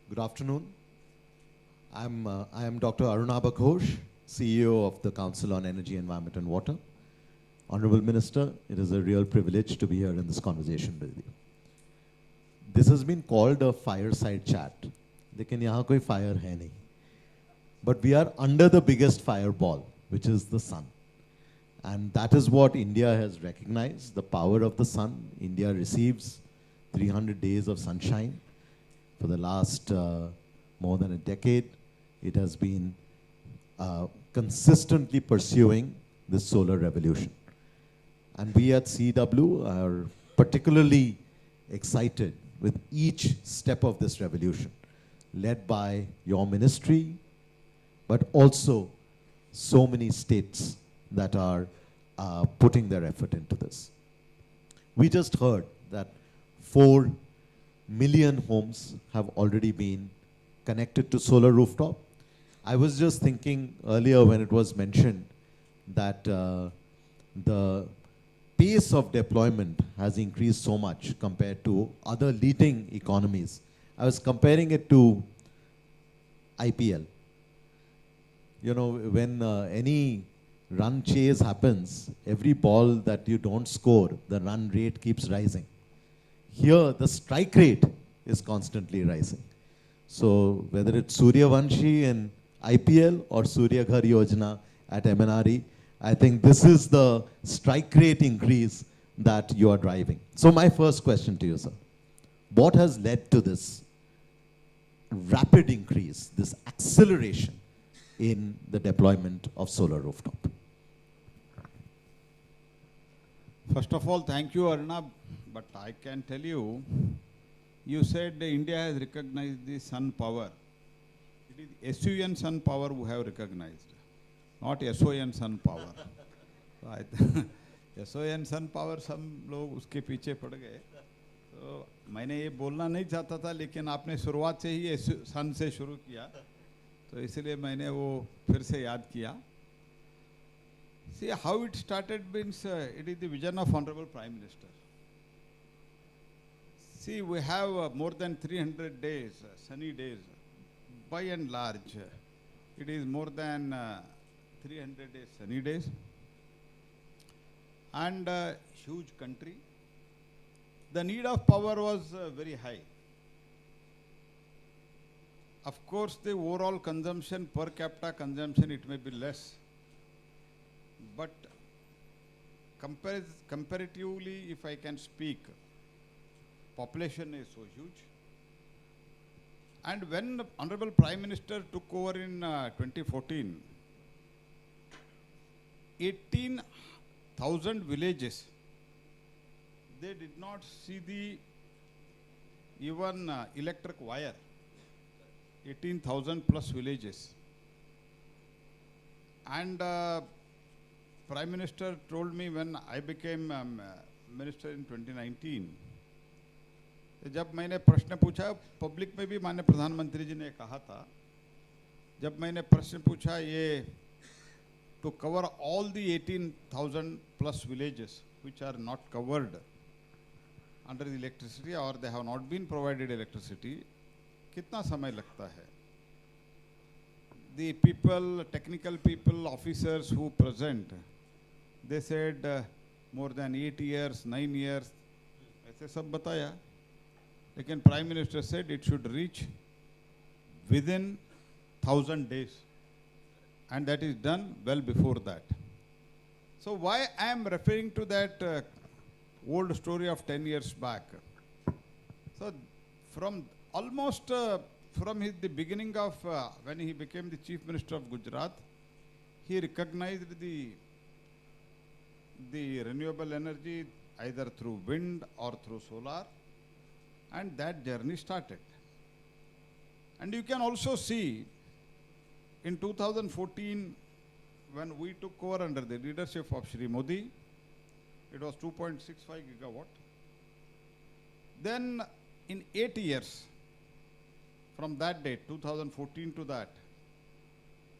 Good afternoon. I am Dr. Arunabha Ghosh, CEO of the Council on Energy, Environment and Water. Honorable Minister, it is a real privilege to be here in this conversation with you. This has been called a fireside chat. लेकिन यहाँ कोई fire है नहीं. But we are under the biggest fireball, which is the sun. And that is what India has recognized, the power of the sun. India receives 300 days of sunshine. For the last more than a decade, it has been consistently pursuing this solar revolution. And we at CW are particularly excited with each step of this revolution, led by your ministry, but also so many states that are putting their effort into this. We just heard that 4 million homes have already been connected to solar rooftop. I was just thinking earlier when it was mentioned that the pace of deployment has increased so much compared to other leading economies. I was comparing it to IPL. You know, when any run chase happens, every ball that you don't score, the run rate keeps rising. Here, the strike rate is constantly rising. So whether it's Surya Vanshi in IPL or Surya Ghar Yojana at MNRE, I think this is the strike rate increase that you are driving. So my first question to you, sir. What has led to this rapid increase, this acceleration in the deployment of solar rooftop? First of all, thank you, Arnab. But I can tell you, you said India has recognized the sun power. It is SUN Sun Power who have recognized, not SON Sun Power. SON Sun Power सब लोग उसके पीछे पड़ गए. तो मैंने ये बोलना नहीं चाहता था, लेकिन आपने शुरुआत से ही सन से शुरू किया, तो इसलिए मैंने वो फिर से याद किया. See how it started means it is the vision of Honorable Prime Minister. See, we have more than 300 days, sunny days. By and large, it is more than 300 days sunny days. And huge country. The need of power was very high. Of course, the overall consumption, per capita consumption, it may be less. But comparatively, if I can speak, population is so huge. And when the Honorable Prime Minister took over in 2014, 18,000 villages, they did not see the even electric wire. 18,000 plus villages. And Prime Minister told me when I became minister in 2019, जब मैंने प्रश्न पूछा, public में भी माननीय प्रधानमंत्री जी ने कहा था, जब मैंने प्रश्न पूछा ये to cover all the 18,000 plus villages which are not covered under the electricity or they have not been provided electricity, कितना समय लगता है? The people, technical people, officers who present, they said more than 8 years, 9 years, ऐसे सब बताया. लेकिन Prime Minister said it should reach within 1,000 days, and that is done well before that. So why I am referring to that old story of 10 years back? So from almost from the beginning of when he became the Chief Minister of Gujarat, he recognized the renewable energy either through wind or through solar, and that journey started. And you can also see in 2014, when we took over under the leadership of Shri Modi, it was 2.65 gigawatt. Then in 8 years, from that date, 2014 to that,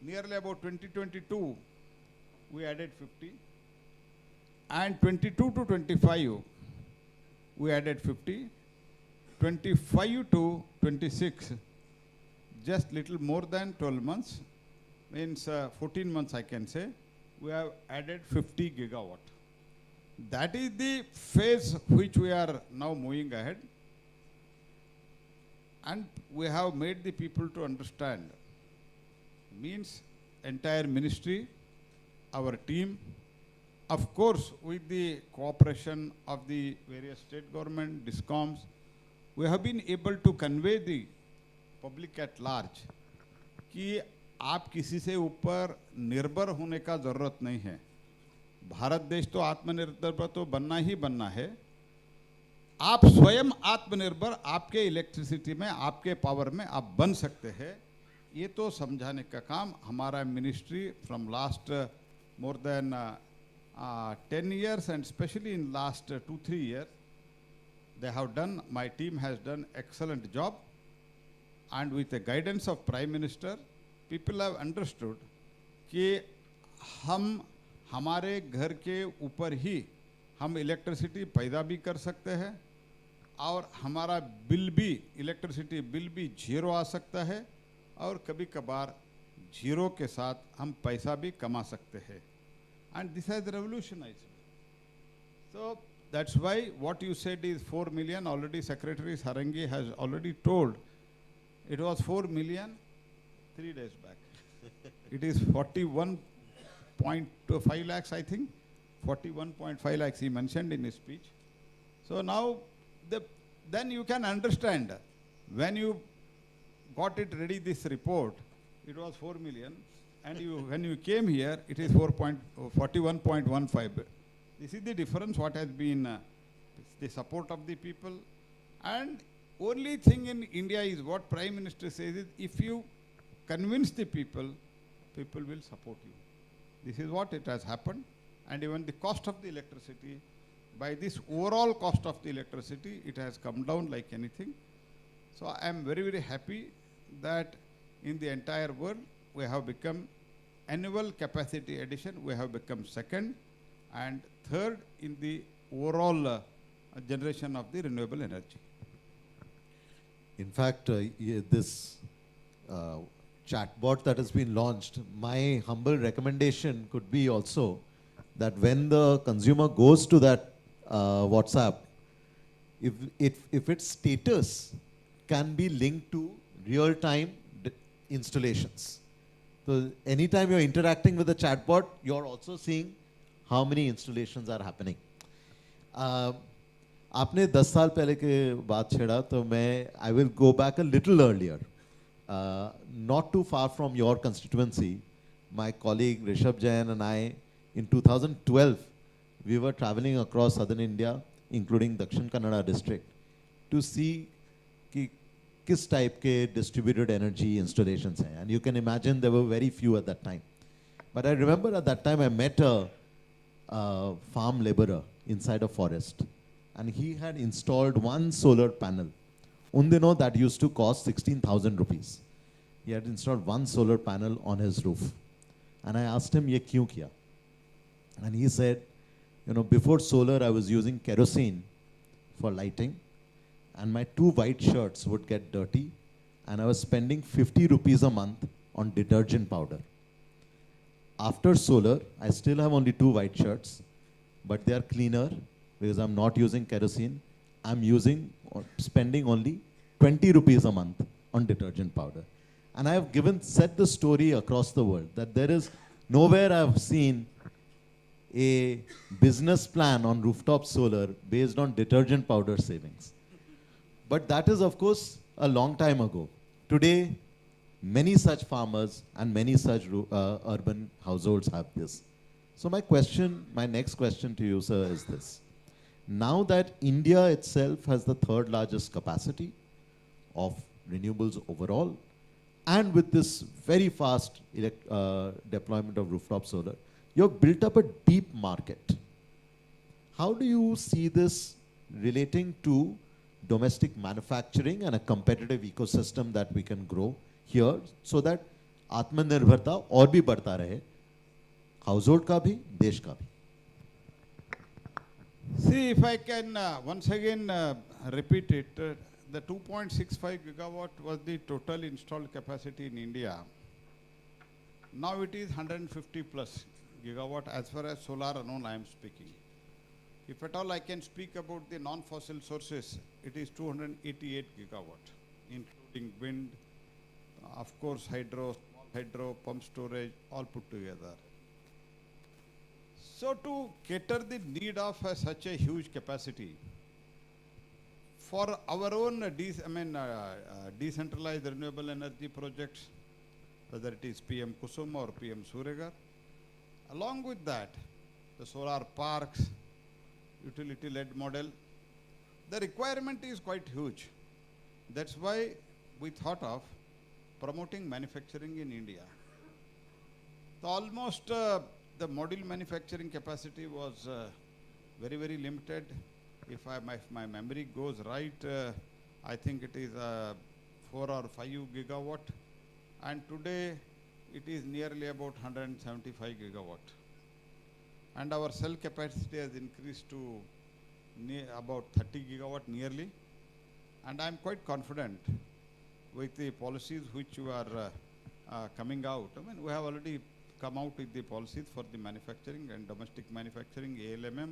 nearly about 2022, we added 50. And 22 to 25, we added 50. 25 to 26, just little more than 12 months, means 14 months I can say, we have added 50 gigawatt. That is the phase which we are now moving ahead. And we have made the people to understand, means entire ministry, our team, of course with the cooperation of the various state government, DISCOMs, we have been able to convey the public at large कि आप किसी से ऊपर निर्भर होने का ज़रूरत नहीं है. भारत देश तो आत्मनिर्भर तो बनना ही बनना है. आप स्वयं आत्मनिर्भर आपके इलेक्ट्रिसिटी में, आपके पावर में आप बन सकते हैं. ये तो समझाने का काम हमारा ministry from last more than 10 years and especially in last 2-3 years, they have done, my team has done excellent job, and with the guidance of Prime Minister, people have understood कि हम हमारे घर के ऊपर ही हम इलेक्ट्रिसिटी पैदा भी कर सकते हैं और हमारा बिल भी, इलेक्ट्रिसिटी बिल भी जीरो आ सकता है और कभी कभार जीरो के साथ हम पैसा भी कमा सकते हैं. And this has revolutionized. So that's why what you said is 4 million. Already Secretary Sarangi has already told it was 4 million 3 days back. It is 41.5 lakhs, I think. 41.5 lakhs he mentioned in his speech. So now then you can understand when you got it ready, this report, it was 4 million. And when you came here, it is 41.15. This is the difference what has been the support of the people. And only thing in India is what Prime Minister says is if you convince the people, people will support you. This is what it has happened. And even the cost of the electricity, by this overall cost of the electricity, it has come down like anything. So I am very, very happy that in the entire world, we have become annual capacity addition, we have become second and third in the overall generation of the renewable energy. In fact, this chatbot that has been launched, my humble recommendation could be also that when the consumer goes to that WhatsApp, if its status can be linked to real-time installations. So anytime you're interacting with the chatbot, you're also seeing how many installations are happening. आपने 10 साल पहले के बात छेड़ा तो मैं I will go back a little earlier, not too far from your constituency. My colleague Rishabh Jain and I, in 2012, we were traveling across southern India, including Dakshin Kannada district, to see कि किस type के distributed energy installations हैं. And you can imagine there were very few at that time. But I remember at that time I met a farm laborer inside a forest. And he had installed one solar panel. Un dino that used to cost 16,000 rupees. He had installed one solar panel on his roof. And I asked him, ye kyun kiya? And he said, you know, before solar I was using kerosene for lighting. And my 2 white shirts would get dirty. And I was spending 50 rupees a month on detergent powder. After solar, I still have only 2 white shirts, but they are cleaner because I'm not using kerosene. I'm using or spending only 20 rupees a month on detergent powder. And I have said the story across the world that there is nowhere I've seen a business plan on rooftop solar based on detergent powder savings. But that is, of course, a long time ago. Today, many such farmers and many such urban households have this. So my next question to you, sir, is this. Now that India itself has the 3rd largest capacity of renewables overall, and with this very fast deployment of rooftop solar, you've built up a deep market. How do you see this relating to domestic manufacturing and a competitive ecosystem that we can grow here so that आत्मनिर्भरता और भी बढ़ता रहे, household का भी, देश का भी? See, if I can once again repeat it, the 2.65 gigawatt was the total installed capacity in India. Now it is 150 plus gigawatt as far as solar alone I am speaking. If at all I can speak about the non-fossil sources, it is 288 gigawatt, including wind, of course hydro, small hydro, pump storage, all put together. So to cater the need of such a huge capacity, for our own decentralized renewable energy projects, whether it is PM Kusum or PM-Surya, along with that, the solar parks, utility-led model, the requirement is quite huge. That's why we thought of promoting manufacturing in India. So almost the module manufacturing capacity was very, very limited. If my memory goes right, I think it is 4 or 5 gigawatt. And today it is nearly about 175 gigawatt. And our cell capacity has increased to about 30 gigawatt nearly. And I'm quite confident with the policies which you are coming out. I mean, we have already come out with the policies for the manufacturing and domestic manufacturing, ALMM,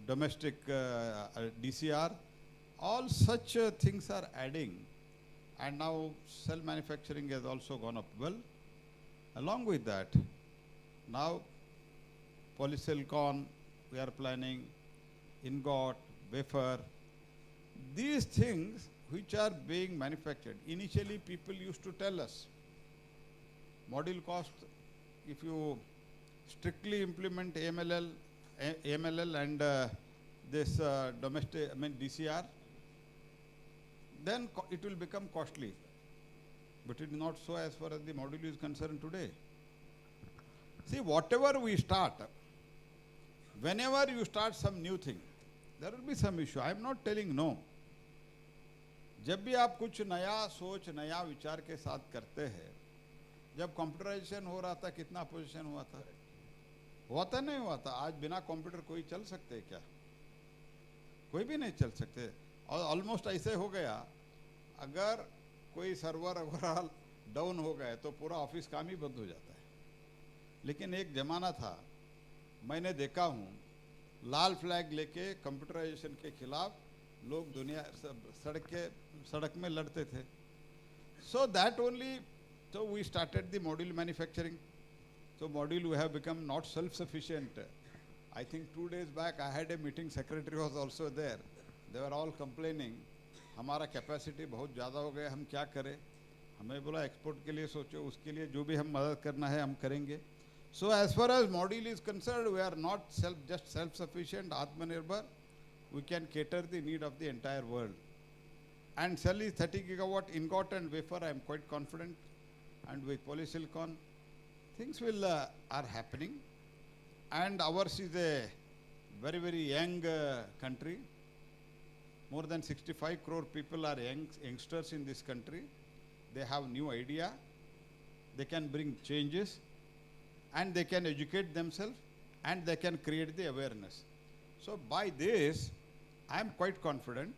domestic DCR. All such things are adding. And now cell manufacturing has also gone up well. Along with that, now polysilicon, we are planning, ingot, wafer, these things which are being manufactured. Initially, people used to tell us, module cost, if you strictly implement AMLL and this domestic, DCR, then it will become costly. but it is not so as far as the module is concerned today. See, whatever we start, whenever you start some new thing, there will be some issue. I am not telling no. जब भी आप कुछ नया सोच, नया विचार के साथ करते हैं, जब कंप्यूटराइजेशन हो रहा था कितना पोजीशन हुआ था? हुआ था नहीं हुआ था? आज बिना कंप्यूटर कोई चल सकते क्या? कोई भी नहीं चल सकते. और ऑलमोस्ट ऐसे हो गया, अगर कोई सर्वर वगैरह डाउन हो गए तो पूरा ऑफिस काम ही बंद हो जाता है. लेकिन एक ज़माना था, मैंने देखा हूँ, लाल फ्लैग लेके कंप्यूटराइजेशन के खिलाफ लोग दुनिया सड़क में लड़ते थे. So that only, so we started the module manufacturing. So module we have become not self-sufficient. I think 2 days back I had a meeting, secretary was also there. They were all complaining, हमारा capacity बहुत ज़्यादा हो गया, हम क्या करें? हमें बोला एक्सपोर्ट के लिए सोचो, उसके लिए जो भी हम मदद करना है हम करेंगे. So as far as module is concerned, we are not just self-sufficient, Atmanirbhar. We can cater the need of the entire world. And cell is 30 gigawatt ingot and wafer, I am quite confident. And with polysilicon, things are happening. And ours is a very, very young country. More than 65 crore people are youngsters in this country. They have new idea. They can bring changes. And they can educate themselves. And they can create the awareness. So by this, I am quite confident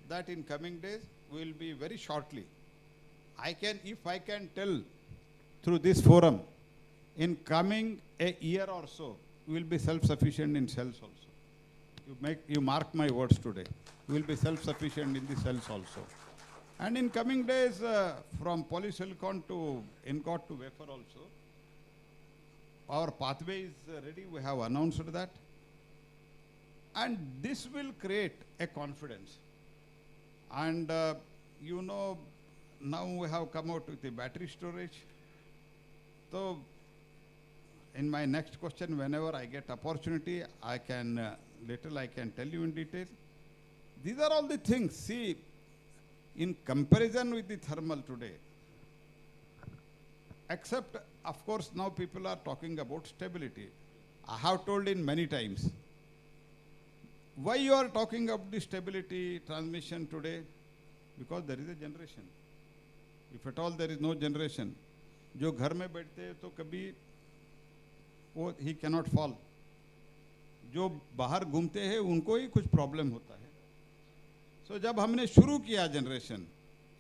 that in coming days, we will be very shortly. If I can tell through this forum, in coming a year or so, we will be self-sufficient in cells also. You mark my words today. We will be self-sufficient in the cells also. And in coming days, from polysilicon to ingot to wafer also, our pathway is ready. We have announced that. And this will create a confidence. And you know, now we have come out with the battery storage. So in my next question, whenever I get opportunity, I can tell you in detail. These are all the things. See, in comparison with the thermal today, except of course now people are talking about stability. I have told in many times, why you are talking of the stability transmission today? Because there is a generation. If at all there is no generation, जो घर में बैठते हैं तो कभी वो he cannot fall. जो बाहर घूमते हैं उनको ही कुछ प्रॉब्लम होता है. So जब हमने शुरू किया जनरेशन,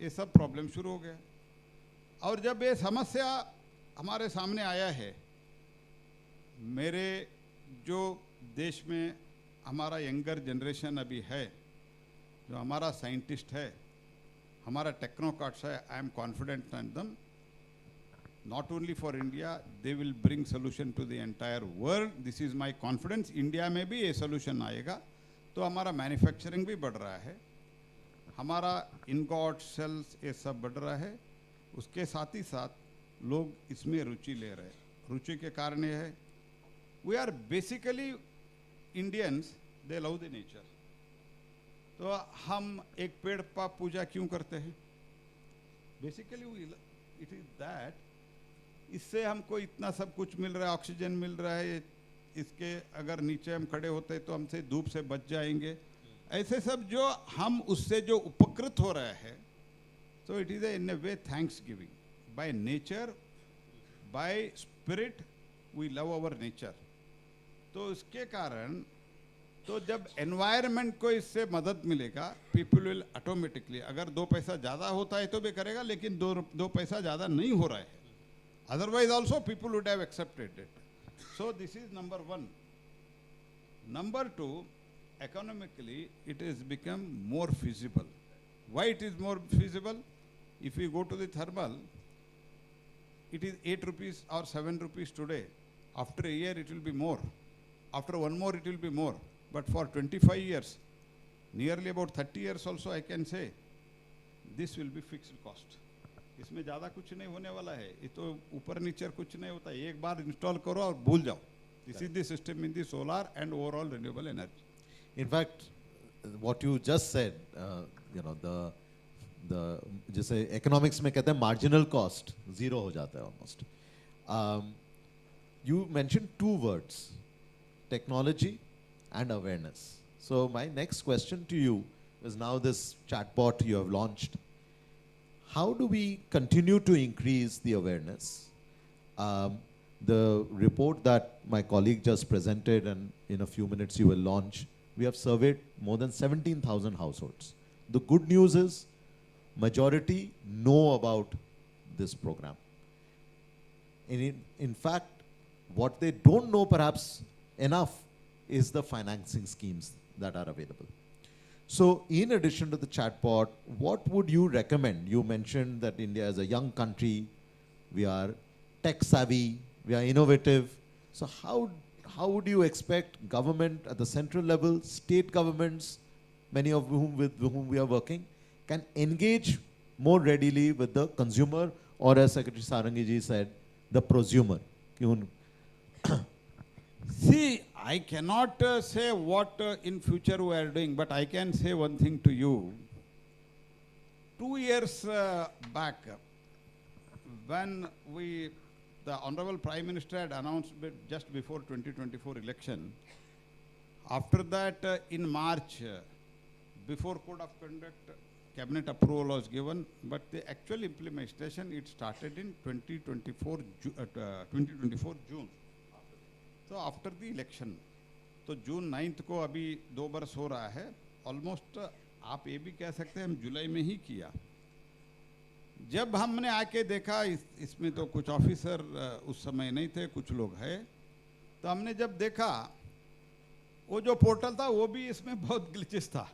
ये सब प्रॉब्लम शुरू हो गया. और जब ये समस्या हमारे सामने आया है, मेरे जो देश में हमारा यंगर जनरेशन अभी है, जो हमारा साइंटिस्ट है, हमारा टेक्नोक्रेट्स है, आई एम कॉन्फिडेंट इन दम. Not only for India, they will bring solution to the entire world. This is my confidence. India में भी ये solution आएगा, तो हमारा manufacturing भी बढ़ रहा है, हमारा ingot cells ये सब बढ़ रहा है. उसके साथ ही साथ लोग इसमें रुचि ले रहे हैं. रुचि के कारण ये है, we are basically Indians, they love the nature. तो हम एक पेड़ पर पूजा क्यों करते हैं? Basically it is that इससे हमको इतना सब कुछ मिल रहा है, ऑक्सीजन मिल रहा है, इसके अगर नीचे हम खड़े होते तो हमसे धूप से बच जाएंगे. ऐसे सब जो हम उससे जो उपकृत हो रहा है, so it is in a way thanksgiving. By nature, by spirit, we love our nature. तो इसके कारण तो जब एनवायरनमेंट को इससे मदद मिलेगा, पीपल विल ऑटोमेटिकली, अगर 2 पैसा ज़्यादा होता है तो भी करेगा, लेकिन 2 पैसा ज़्यादा नहीं हो रहा है. Otherwise also people would have accepted it. So this is number 1. Number 2, economically it has become more feasible. Why it is more feasible? If we go to the thermal, it is 8 rupees or 7 rupees today. After a year it will be more. After 1 more it will be more. But for 25 years, nearly about 30 years also I can say, this will be fixed cost. इसमें ज़्यादा कुछ नहीं होने वाला है. ये तो ऊपर नीचे कुछ नहीं होता है, एक बार इंस्टॉल करो और भूल जाओ. This is the system in the solar and overall renewable energy. In fact, what you just said, जैसे economics में कहते हैं marginal cost zero हो जाता है almost. You mentioned two words, technology and awareness. So my next question to you is, now this chatbot you have launched, how do we continue to increase the awareness? The report that my colleague just presented, and in a few minutes you will launch, we have surveyed more than 17,000 households. The good news is majority know about this program. In fact, what they don't know perhaps enough is the financing schemes that are available. So in addition to the chatbot, what would you recommend? You mentioned that India is a young country, we are tech savvy, we are innovative. So how would you expect government at the central level, state governments, many of whom with whom we are working, can engage more readily with the consumer, or as Secretary Sarangi ji said, the prosumer? See, I cannot say what in future we are doing, but I can say one thing to you. 2 years back, when the Honorable Prime Minister had announced just before 2024 election, after that in March, before Code of Conduct, Cabinet approval was given, but the actual implementation, it started in 2024 June. So after the election, तो जून 9th को अभी 2 बरस हो रहा है, almost आप ये भी कह सकते हैं हम जुलाई में ही किया. जब हमने आके देखा इसमें तो कुछ ऑफिसर उस समय नहीं थे, कुछ लोग हैं, तो हमने जब देखा वो जो पोर्टल था वो भी इसमें बहुत ग्लिचेस था,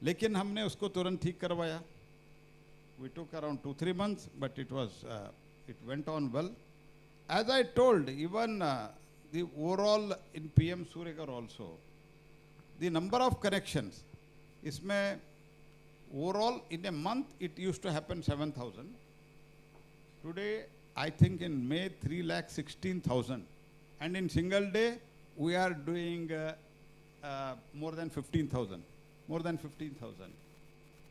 लेकिन हमने उसको तुरंत ठीक करवाया. We took around 2-3 months, but it went on well. As I told, even the overall in PM-Surya Ghar also, the number of connections, इसमें overall in a month it used to happen 7,000. Today, I think in May 3,16,000, and in single day we are doing more than 15,000. More than 15,000.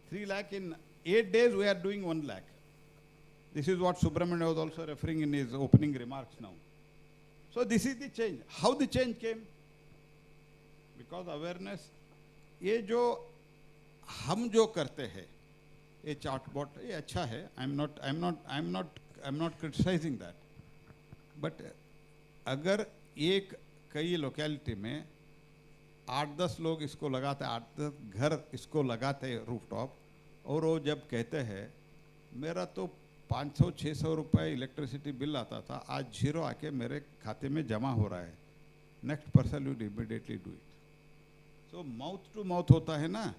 3 lakh in 8 days we are doing 1 lakh. This is what Subramania was also referring in his opening remarks now. So this is the change. How the change came? Because awareness. ये जो हम जो करते हैं, ये chatbot, ये अच्छा है. I'm not criticizing that. But अगर एक कई locality में 8-10 लोग इसको लगाते, 8-10 घर इसको लगाते रूफटॉप, और वो जब कहते हैं मेरा तो 500-600 रुपए इलेक्ट्रिसिटी बिल आता था, आज 0 आके मेरे खाते में जमा हो रहा है, next person would immediately do it. So mouth to mouth होता है ना,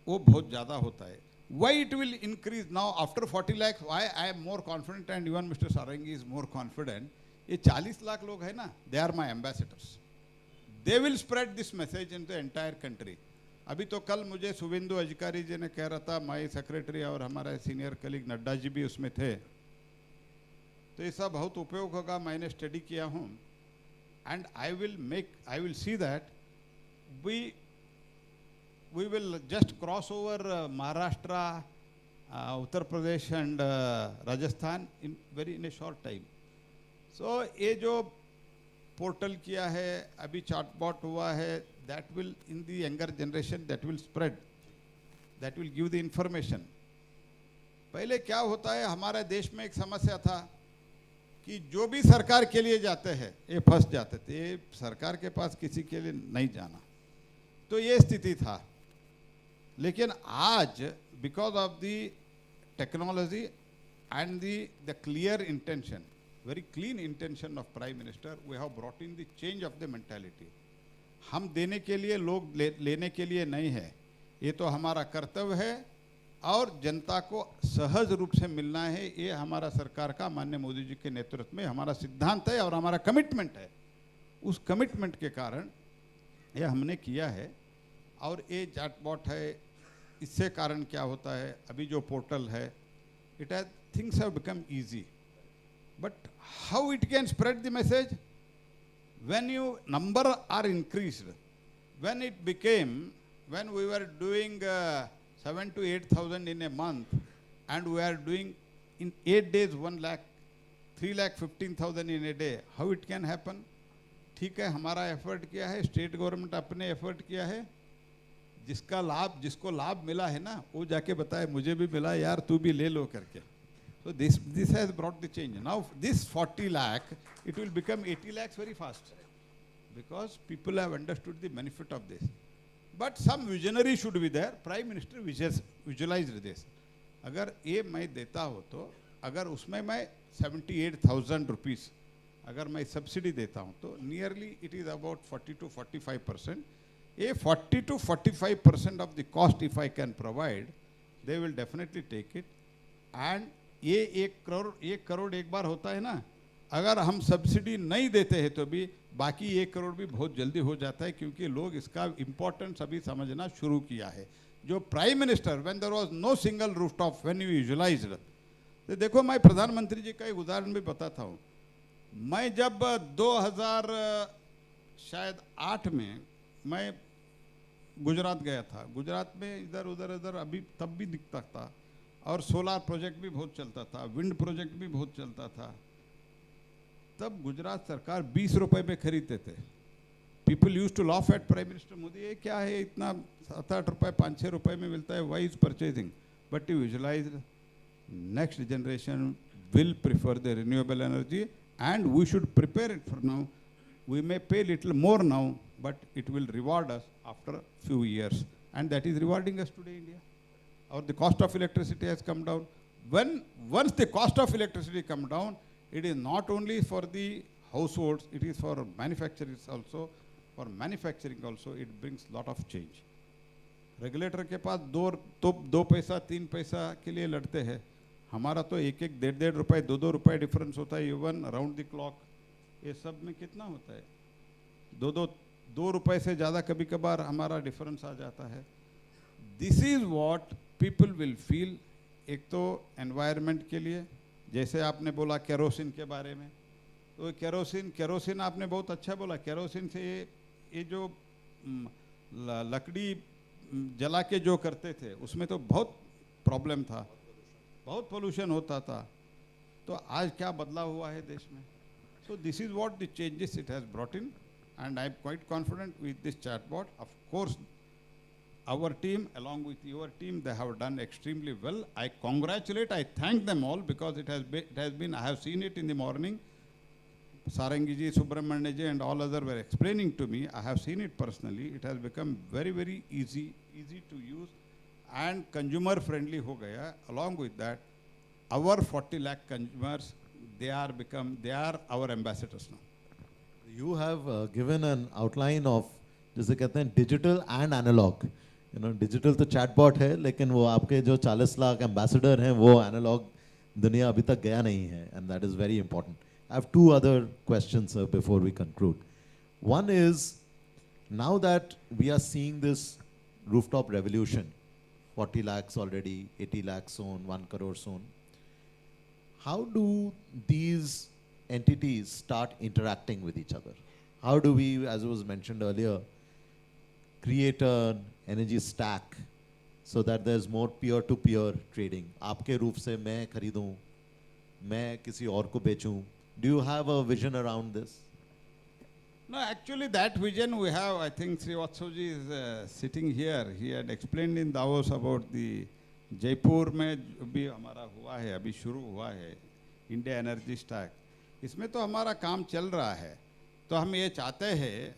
वो बहुत ज़्यादा होता है. Why it will increase now after 40 lakh? Why I am more confident and even mister Sarangi is more confident. ये 40 लाख लोग हैं ना, they are my ambassadors. They will spread this message in the entire country. अभी तो कल मुझे शुभेंदु अधिकारी जी ने कह रहा था, माई सेक्रेटरी और हमारे सीनियर कलीग नड्डा जी भी उसमें थे, तो इसका बहुत उपयोग होगा. मैंने स्टडी किया हूँ, and I will see that we will just cross over Maharashtra, Uttar Pradesh and Rajasthan in a short time. So ये जो पोर्टल किया है, अभी चार्टबॉट हुआ है, that will in the younger generation that will spread, that will give the information. पहले क्या होता है, हमारे देश में एक समस्या था कि जो भी सरकार के लिए जाते हैं ये फंस जाते थे, ये सरकार के पास किसी के लिए नहीं जाना, तो ये स्थिति था. लेकिन आज because of the technology and the clear intention, very clean intention of Prime Minister, we have brought in the change of the mentality. हम देने के लिए, लोग लेने के लिए नहीं है, ये तो हमारा कर्तव्य है और जनता को सहज रूप से मिलना है. ये हमारा सरकार का, माननीय मोदी जी के नेतृत्व में हमारा सिद्धांत है और हमारा कमिटमेंट है. उस कमिटमेंट के कारण ये हमने किया है. और ये चैटबॉट है, इससे कारण क्या होता है, अभी जो पोर्टल है, it has things have become easy. But how it can spread the message? When you number are increased, when we were doing 7 to 8,000 in a month, and we are doing in 8 days 1 lakh, 3,15,000 in a day. How it can happen? ठीक है, हमारा effort किया है, state government अपने effort किया है, जिसको लाभ मिला है ना, वो जाके बताए मुझे भी मिला यार, तू भी ले लो करके. So this has brought the change. Now this 40 lakh, it will become 80 lakhs very fast, because people have understood the benefit of this. But some visionary should be there. Prime Minister visualized this. अगर ये मैं देता हो तो, अगर उसमें मैं 78,000 rupees अगर मैं सब्सिडी देता हूँ तो nearly it is about 40 to 45%. ये 40 to 45% of the cost if I can provide, they will definitely take it. And ये 1 करोड़ एक बार होता है ना, अगर हम सब्सिडी नहीं देते हैं तो भी बाकी 1 करोड़ भी बहुत जल्दी हो जाता है, क्योंकि लोग इसका इम्पोर्टेंस अभी समझना शुरू किया है. जो prime minister when there was no single rooftop when you visualized, तो देखो मैं प्रधानमंत्री जी का एक उदाहरण भी बताता हूँ. मैं जब 2008 में मैं गुजरात गया था, गुजरात में इधर उधर अभी तब भी दिखता था, और सोलार प्रोजेक्ट भी बहुत चलता था, विंड प्रोजेक्ट भी बहुत चलता था. तब गुजरात सरकार 20 रुपए में खरीदते थे. People use to laugh at prime minister Modi, ये क्या है इतना 7-8 रुपए 5-6 रुपए में मिलता है, why is purchasing. But you visualize next generation will prefer the renewable energy, and we should prepare it for now. We may pay little more now, but it will reward us after a few years, and that is rewarding us today, India. Or the cost of electricity has come down. Once the cost of electricity come down, it is not only for the households, it is for manufacturers also. For manufacturing also, it brings lot of change. Regulator के पास दो पैसा 3 पैसा के लिए लड़ते हैं. हमारा तो 1-1, 1.5 रुपए 2-2 रुपए डिफरेंस होता है. इवन अराउंड द क्लॉक ये सब में कितना होता है, 2 रुपए से ज़्यादा कभी कभार हमारा डिफरेंस आ जाता है. This is what people will feel. एक तो एनवायरनमेंट के लिए, जैसे आपने बोला केरोसिन के बारे में, तो केरोसिन आपने बहुत अच्छा बोला. केरोसिन से ये जो लकड़ी जला के जो करते थे उसमें तो बहुत प्रॉब्लम था, बहुत पोल्यूशन होता था. तो आज क्या बदलाव हुआ है देश में. So this is what the changes it has brought in, and I am quite confident with this chatbot. Of course our team along with your team, they have done extremely well. I congratulate, I thank them all, because it has been I have seen it in the morning. Sarangi ji, Subramanya ji and all other were explaining to me. I have seen it personally. It has become very, very easy to use and consumer friendly ho gaya. Along with that, our 40 lakh consumers, they are our ambassadors now. You have given an outline of जिसे कहते हैं digital and analogue. Digital तो chatbot है, लेकिन वो आपके जो 40 lakh ambassador हैं वो एनालॉग दुनिया अभी तक गया नहीं है, and that is very important. I have 2 other questions before we conclude. One is, now that we are seeing this rooftop revolution, 40 lakhs already, 80 lakhs soon, 1 crore soon, how do these entities start interacting with each other? How do we, as was mentioned earlier, create an energy stack so that there's more peer-to-peer trading? आपके roof से मैं खरीदूं, मैं किसी और को बेचूं. Do you have a vision around this? No, actually that vision we have. I think Srivatsav is sitting here. He had explained in Davos about the Jaipur में भी हमारा हुआ है, अभी शुरू हुआ है इंडिया एनर्जी स्टैक. इसमें तो हमारा काम चल रहा है. तो हम ये चाहते हैं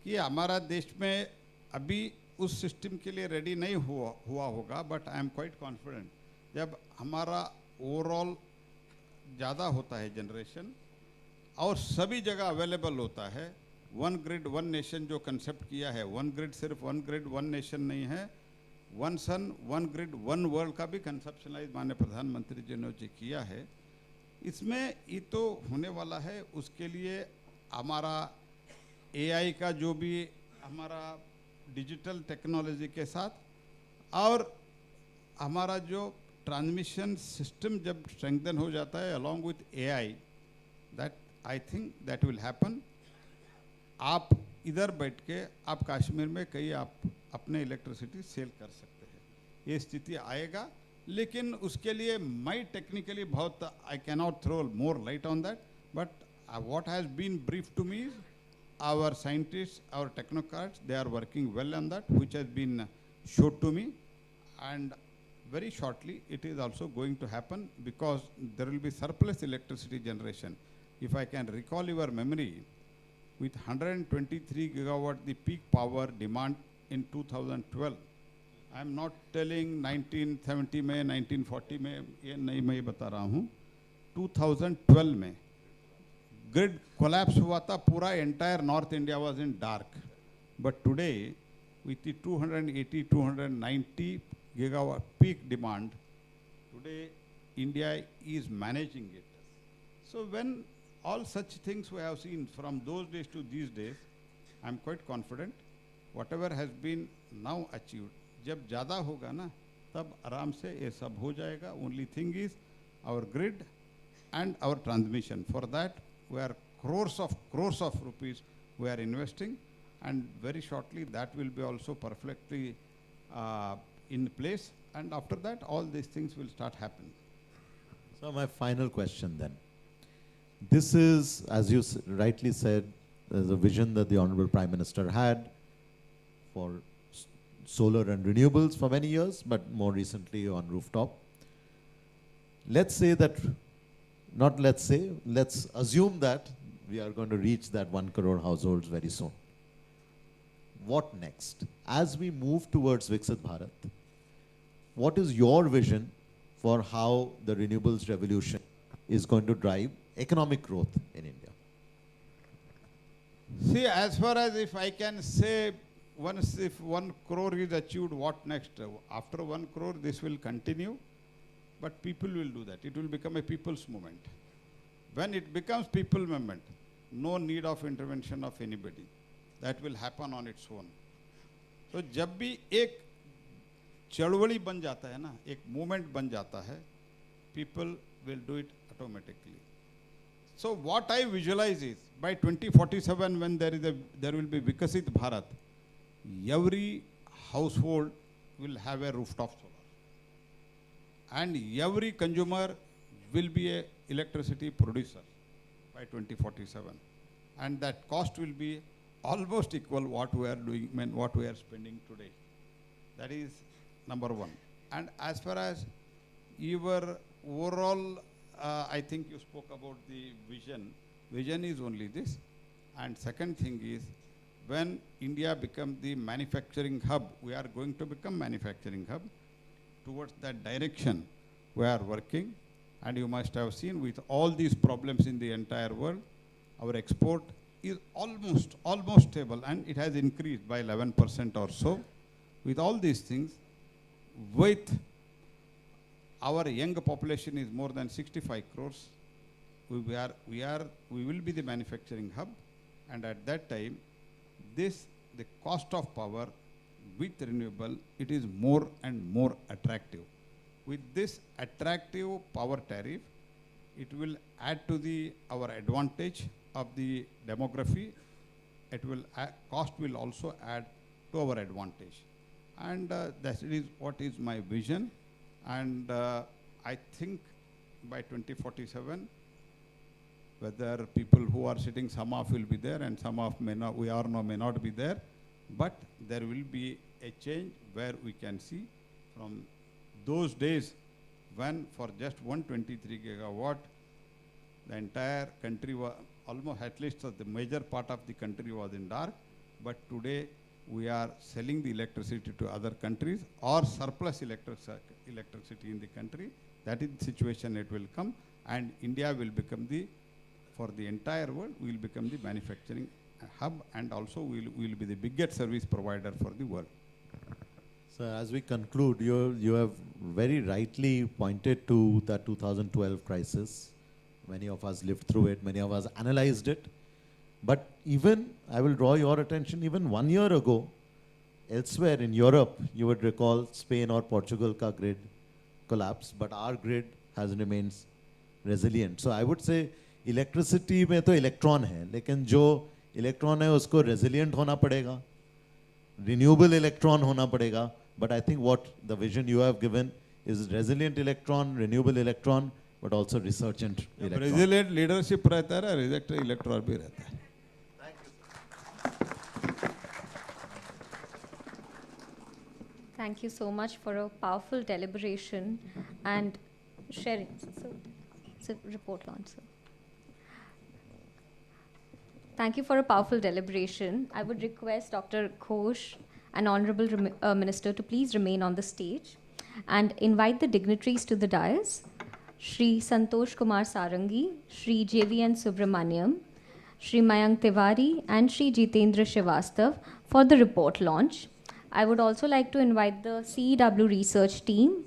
कि हमारा देश में अभी उस सिस्टम के लिए रेडी नहीं हुआ होगा, but I am quite confident जब हमारा ओवरऑल ज़्यादा होता है जनरेशन और सभी जगह अवेलेबल होता है. 1 ग्रिड 1 नेशन जो कंसेप्ट किया है, 1 ग्रिड सिर्फ 1 ग्रिड 1 नेशन नहीं है, 1 सन 1 ग्रिड 1 वर्ल्ड का भी कंसेप्शनलाइज माननीय प्रधानमंत्री जी ने किया है. इसमें ये तो होने वाला है. उसके लिए हमारा AI का जो भी हमारा डिजिटल टेक्नोलॉजी के साथ और हमारा जो ट्रांसमिशन सिस्टम जब स्ट्रेंथन हो जाता है along with AI, that I think that will happen. आप इधर बैठ के आप कश्मीर में कहीं आप अपने इलेक्ट्रिसिटी सेल कर सकते हैं. ये स्थिति आएगा, लेकिन उसके लिए मैं टेक्निकली बहुत I cannot throw more light on that, but what has been briefed to me is our scientists, our technocrats, they are working well on that, which has been showed to me, and very shortly it is also going to happen because there will be surplus electricity generation. If I can recall your memory, with 123 gigawatt the peak power demand in 2012, I am not telling 1970 में 1940 में, ये नहीं मैं बता रहा हूँ, 2012 में grid collapse हुआ था, पूरा entire north India was in dark, but today with the 280 290 gigawatt peak demand, today India is managing it. So when all such things we have seen from those days to these days, I am quite confident whatever has been now achieved, जब ज़्यादा होगा ना तब आराम से ये सब हो जाएगा. Only thing is our grid and our transmission. For that we are crores of rupees we are investing, and very shortly that will be also perfectly in place, and after that all these things will start happening. So my final question then. This is, as you rightly said, there's a vision that the Honorable Prime Minister had for solar and renewables for many years, but more recently on rooftop. Let's say that, not let's say, let's assume that we are going to reach that 1 crore households very soon. What next? As we move towards Viksit Bharat, what is your vision for how the renewables revolution is going to drive economic growth in India? See, as far as if I can say, once if 1 crore is achieved, what next? After 1 crore, this will continue, but people will do that. It will become a people's movement. When it becomes people movement, no need of intervention of anybody. That will happen on its own. So जब भी एक चळवळी बन जाता है ना, एक movement बन जाता है, people will do it automatically. So what I visualize is by 2047, when there will be Vikasit Bharat, every household will have a rooftop solar, and every consumer will be a electricity producer by 2047, and that cost will be almost equal what we are doing, what we are spending today. That is number one. And as far as your overall, I think you spoke about the vision. Vision is only this. And second thing is, when India becomes the manufacturing hub, we are going to become manufacturing hub. Towards that direction, we are working. And you must have seen, with all these problems in the entire world, our export is almost stable, and it has increased by 11% or so. With all these things, with our young population is more than 65 crores, we will be the manufacturing hub, and at that time, the cost of power with renewable, it is more and more attractive. With this attractive power tariff, it will add to our advantage of the demography. It will cost will also add to our advantage, and that is what is my vision. And I think by 2047, whether people who are sitting, some of will be there and some of may not, may not be there, but there will be a change where we can see from those days when for just 123 gigawatt, the entire country was almost, at least the major part of the country was in dark, but today we are selling the electricity to other countries or surplus electricity in the country. That is the situation it will come, and India will become for the entire world, we will become the manufacturing hub, and also we will be the biggest service provider for the world. So as we conclude, you have very rightly pointed to the 2012 crisis. Many of us lived through it, many of us analyzed it. But even, I will draw your attention, even 1 year ago, elsewhere in Europe, you would recall Spain or Portugal ka grid collapsed, but our grid has remained resilient. So I would say, electricity में तो electron है, लेकिन जो electron है उसको resilient होना पड़ेगा, renewable electron होना पड़ेगा, But I think what the vision you have given is resilient electron, renewable electron, but also resurgent electron. Resilient leadership रहता है, रिजेक्ट इलेक्ट्रॉन भी रहता है. Thank you so much for a powerful deliberation and sharing. So, it's a report launch, sir. Thank you for a powerful deliberation. I would request Dr. Ghosh and Honorable Minister to please remain on the stage and invite the dignitaries to the dais. Shri Santosh Kumar Sarangi, Shri JVN Subramaniam, Shri Mayank Tiwari, and Shri Jitendra Srivastav for the report launch. I would also like to invite the CEW research team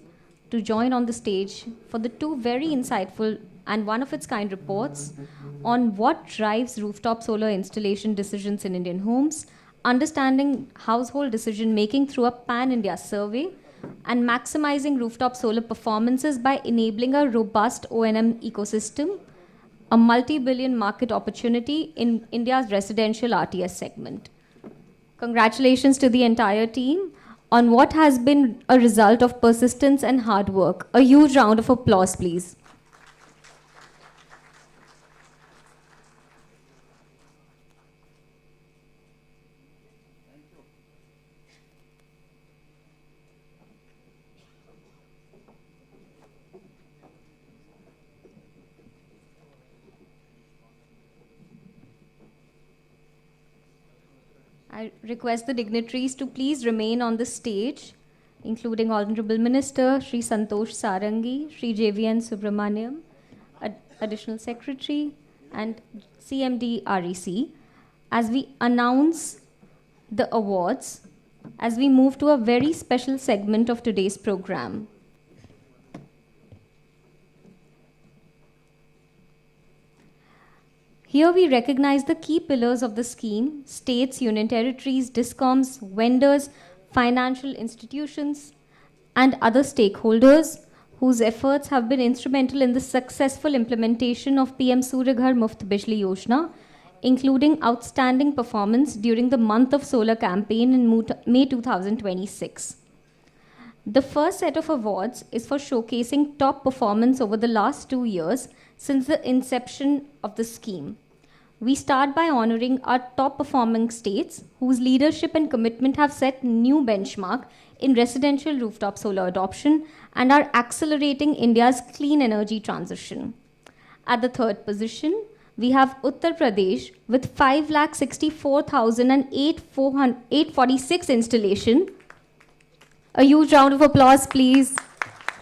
to join on the stage for the two very insightful and one-of-its-kind reports on what drives rooftop solar installation decisions in Indian homes, understanding household decision-making through a pan-India survey, and maximizing rooftop solar performances by enabling a robust O&M ecosystem, a multi-billion market opportunity in India's residential RTS segment. Congratulations to the entire team on what has been a result of persistence and hard work. A huge round of applause, please. I request the dignitaries to please remain on the stage, including Honorable Minister Shri Santosh Sarangi, Shri JVN Subramaniam, Additional Secretary, and CMD REC, as we announce the awards, as we move to a very special segment of today's program. Here we recognize the key pillars of the scheme: states, union territories, discoms, vendors, financial institutions, and other stakeholders whose efforts have been instrumental in the successful implementation of PM-Surya Ghar Muft Bijli Yojana, including outstanding performance during the month of solar campaign in May 2026. The first set of awards is for showcasing top performance over the last 2 years since the inception of the scheme. We start by honoring our top performing states whose leadership and commitment have set new benchmark in residential rooftop solar adoption and are accelerating India's clean energy transition. At the third position, we have Uttar Pradesh with 5,64,846 installation. A huge round of applause, please.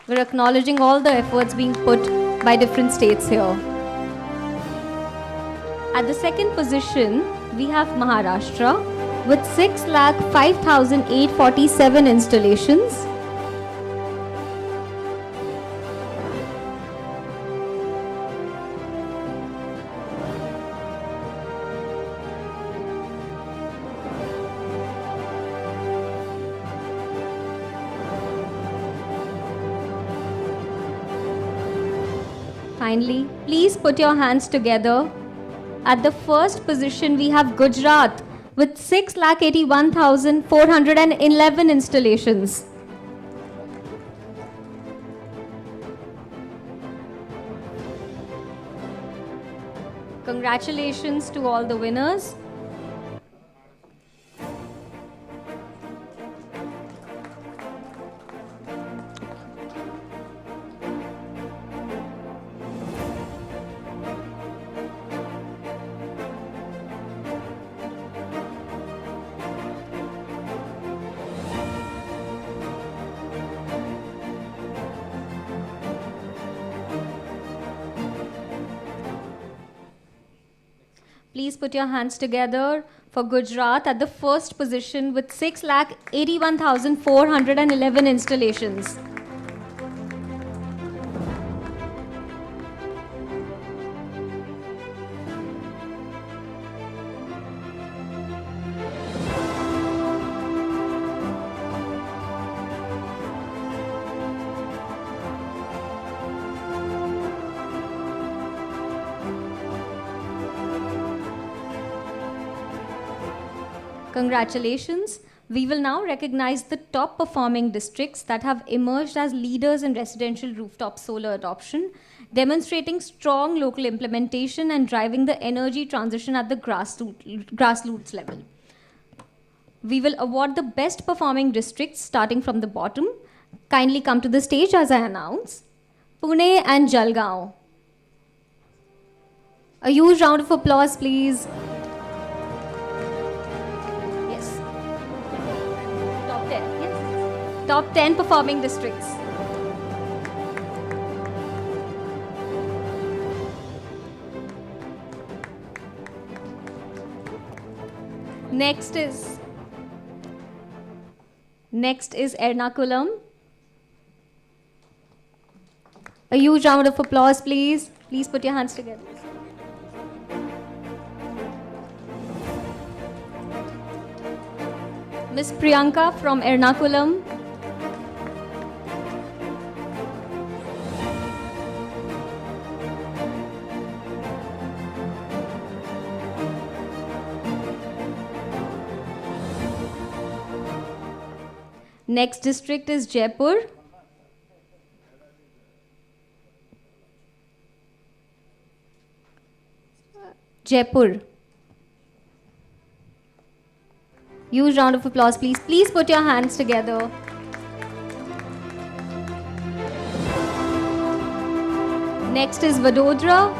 We're acknowledging all the efforts being put by different states here. At the second position, we have Maharashtra with 6,05,847 installations. Finally, please put your hands together. At the first position, we have Gujarat with 6,81,411 installations. Congratulations to all the winners. Please put your hands together for Gujarat at the first position with 6,81,411 installations. Congratulations. We will now recognize the top performing districts that have emerged as leaders in residential rooftop solar adoption, demonstrating strong local implementation and driving the energy transition at the grassroots level. We will award the best performing districts starting from the bottom. Kindly come to the stage as I announce. Pune and Jalgaon. A huge round of applause, please. Yes. Top 10, yes. Top 10 performing districts. Next is Ernakulam. A huge round of applause, please. Please put your hands together. Miss Priyanka from Ernakulam. Next district is Jaipur. Jaipur. Huge round of applause, please. Please put your hands together. Next is Vadodara.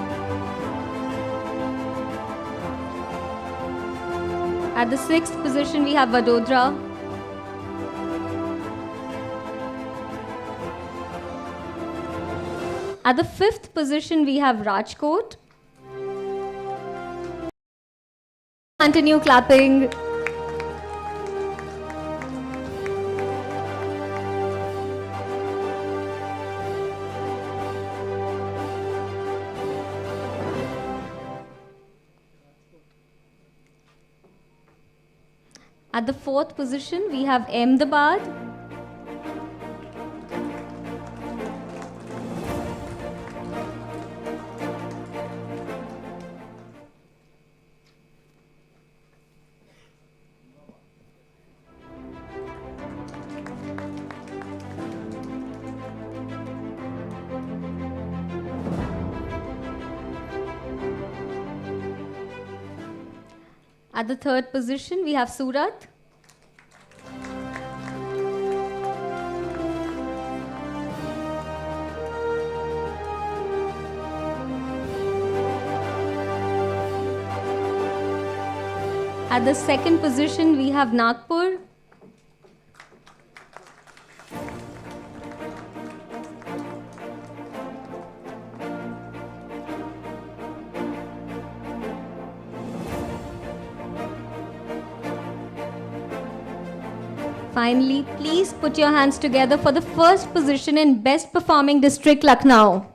At the 6th position, we have Vadodara. At the 5th position, we have Rajkot. Continue clapping. At the 4th position, we have Ahmedabad. At the 3rd position, we have Surat. At the 2nd position, we have Nagpur. Finally, please put your hands together for the first position in Best Performing District, Lucknow.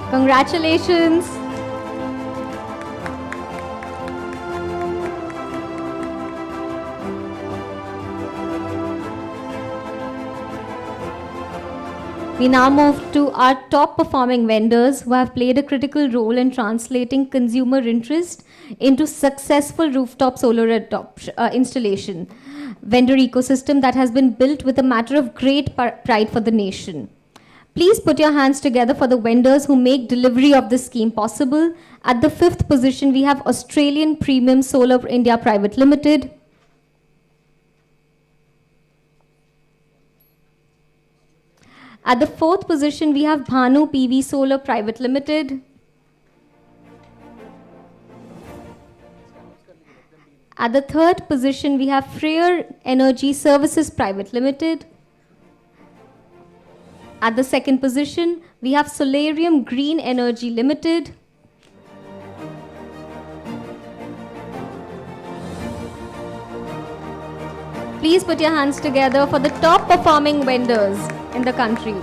Congratulations. We now move to our top performing vendors who have played a critical role in translating consumer interest into successful rooftop solar installation. Vendor ecosystem that has been built with a matter of great pride for the nation. Please put your hands together for the vendors who make delivery of this scheme possible. At the 5th position, we have Australian Premium Solar India Private Limited. At the 4th position, we have Bhanu PV Solar Private Limited. At the 3rd position, we have Freer Energy Services Private Limited. At the 2nd position, we have Solarium Green Energy Limited. Please put your hands together for the top performing vendors in the country.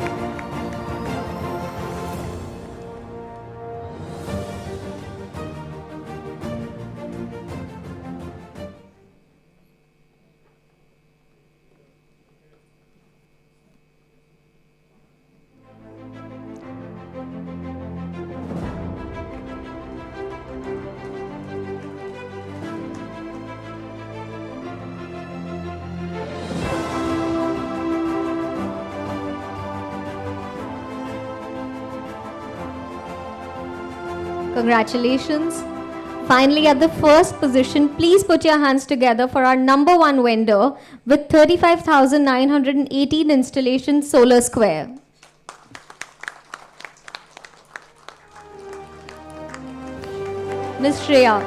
Congratulations. Finally, at the first position, please put your hands together for our number one vendor with 35,918 installations, Solar Square. Ms. Shreya.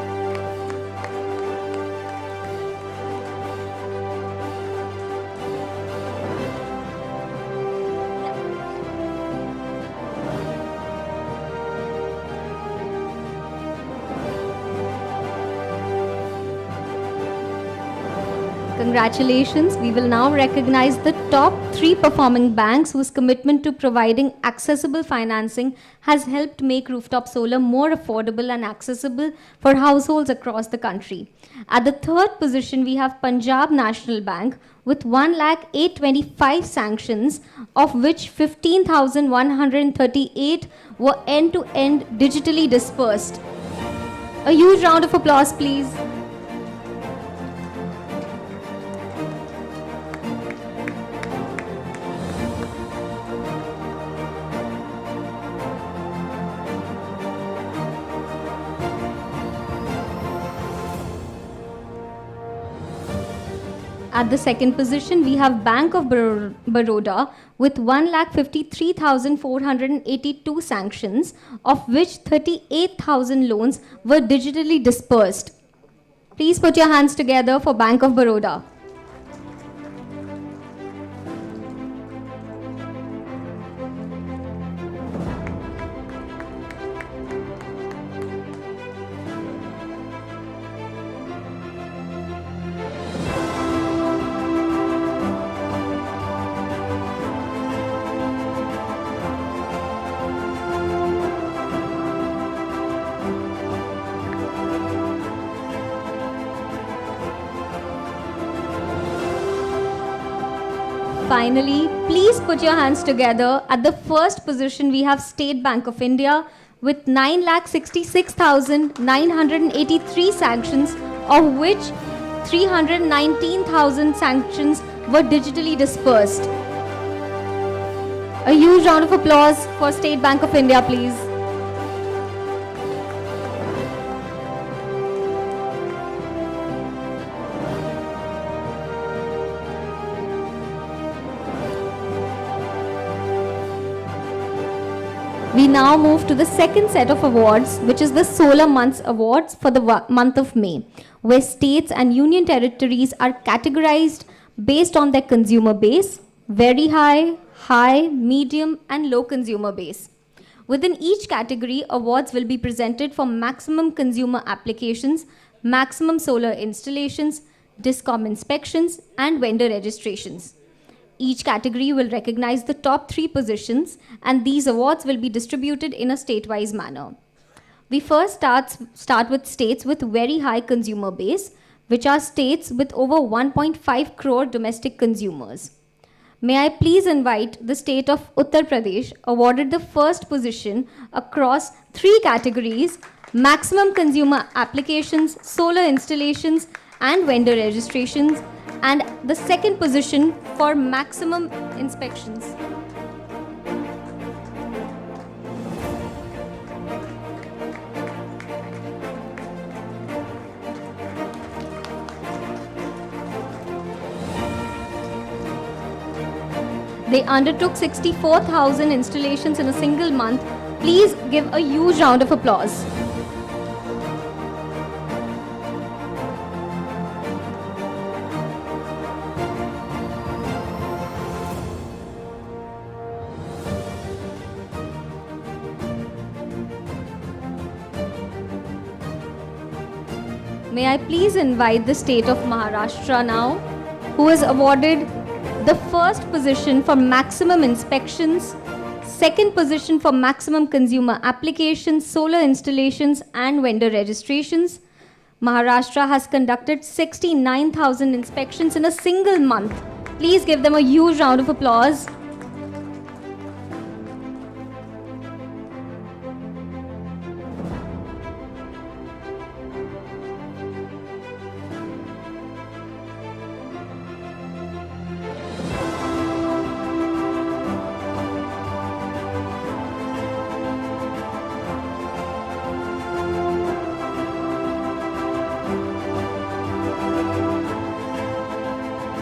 Congratulations. We will now recognize the top 3 performing banks whose commitment to providing accessible financing has helped make rooftop solar more affordable and accessible for households across the country. At the 3rd position, we have Punjab National Bank with 1,825 sanctions, of which 15,138 were end-to-end digitally dispersed. A huge round of applause, please. At the 2nd position, we have Bank of Baroda with 1,53,482 sanctions, of which 38,000 loans were digitally dispersed. Please put your hands together for Bank of Baroda. Finally, please put your hands together. At the 1st position, we have State Bank of India with 9,66,983 sanctions, of which 319,000 sanctions were digitally dispersed. A huge round of applause for State Bank of India, please. We now move to the 2nd set of awards, which is the Solar Months Awards for the month of May, where states and union territories are categorized based on their consumer base, very high, high, medium, and low consumer base. Within each category, awards will be presented for maximum consumer applications, maximum solar installations, DISCOM inspections, and vendor registrations. Each category will recognize the top 3 positions, and these awards will be distributed in a state-wise manner. We first start with states with very high consumer base, which are states with over 1.5 crore domestic consumers. May I please invite the state of Uttar Pradesh, awarded the 1st position across 3 categories: maximum consumer applications, solar installations, and vendor registrations, and the 2nd position for maximum inspections. They undertook 64,000 installations in a single month. Please give a huge round of applause. May I please invite the state of Maharashtra now, who is awarded the 1st position for maximum inspections, 2nd position for maximum consumer applications, solar installations, and vendor registrations. Maharashtra has conducted 69,000 inspections in a single month. Please give them a huge round of applause.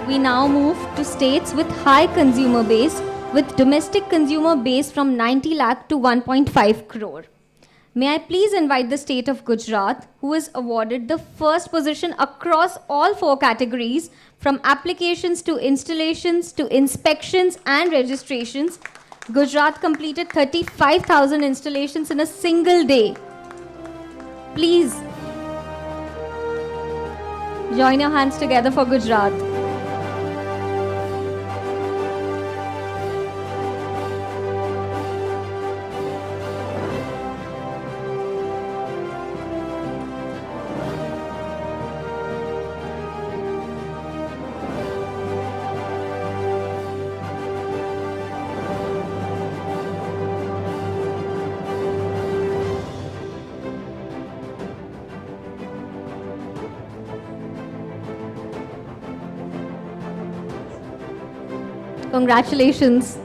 We now move to states with high consumer base, with domestic consumer base from 90 lakh to 1.5 crore. May I please invite the state of Gujarat, who is awarded the first position across all 4 categories, from applications to installations to inspections and registrations. Gujarat completed 35,000 installations in a single day. Please join your hands together for Gujarat. Congratulations.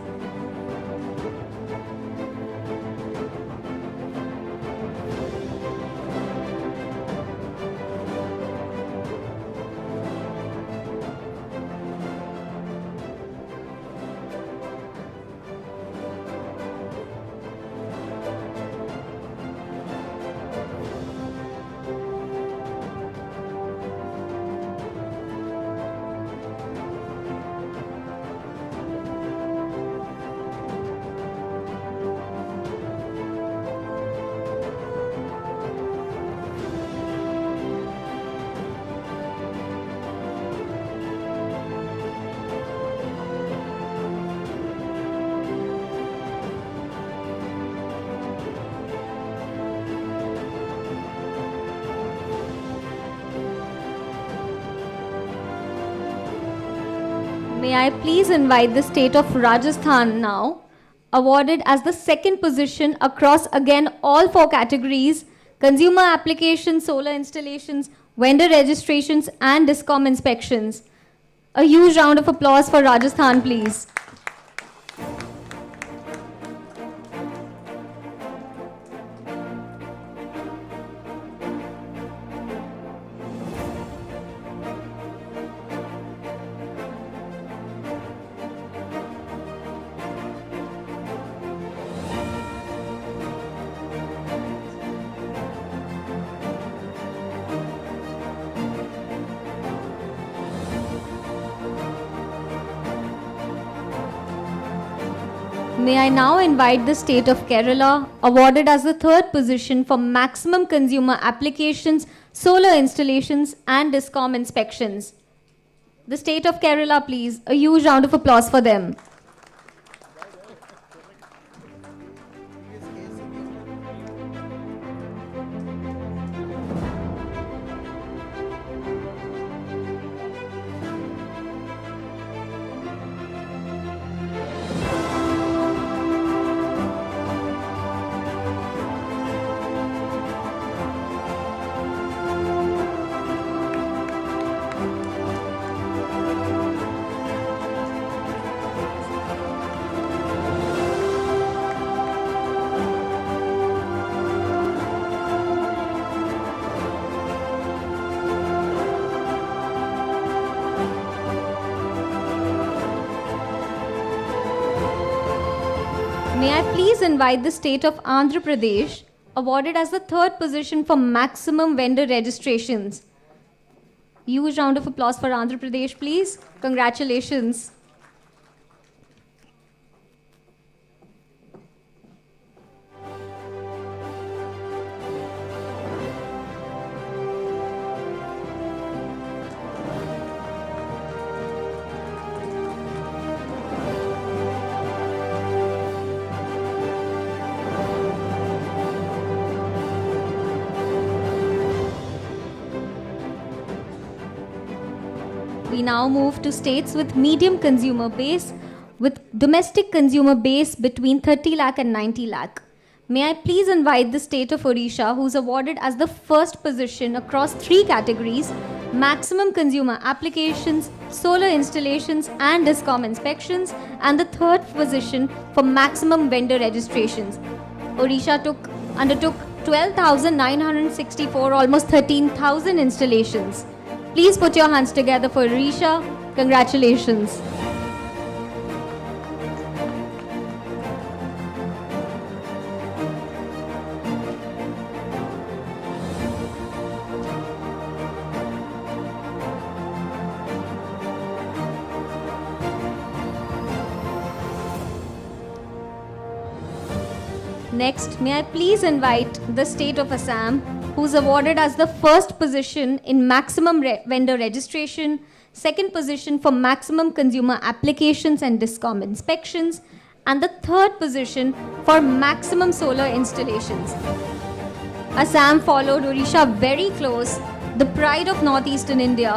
May I please invite the state of Rajasthan now, awarded as the second position across again all 4 categories: consumer applications, solar installations, vendor registrations and DISCOM inspections. A huge round of applause for Rajasthan, please. May I now invite the state of Kerala, awarded as the 3rd position for maximum consumer applications, solar installations and DISCOM inspections. The state of Kerala, please. A huge round of applause for them. May I please invite the state of Andhra Pradesh, awarded as the 3rd position for maximum vendor registrations. Huge round of applause for Andhra Pradesh, please. Congratulations. We now move to states with medium consumer base, with domestic consumer base between 30 lakh and 90 lakh. May I please invite the state of Odisha, who's awarded as the 1st position across 3 categories: maximum consumer applications, solar installations and DISCOM inspections, and the 3rd position for maximum vendor registrations. Odisha undertook 12,964, almost 13,000 installations. Please put your hands together for Odisha. Congratulations. Next, may I please invite the state of Assam, who's awarded as the first position in maximum vendor registration, second position for maximum consumer applications and DISCOM inspections, and the third position for maximum solar installations. Assam followed Odisha very close, the pride of northeastern India.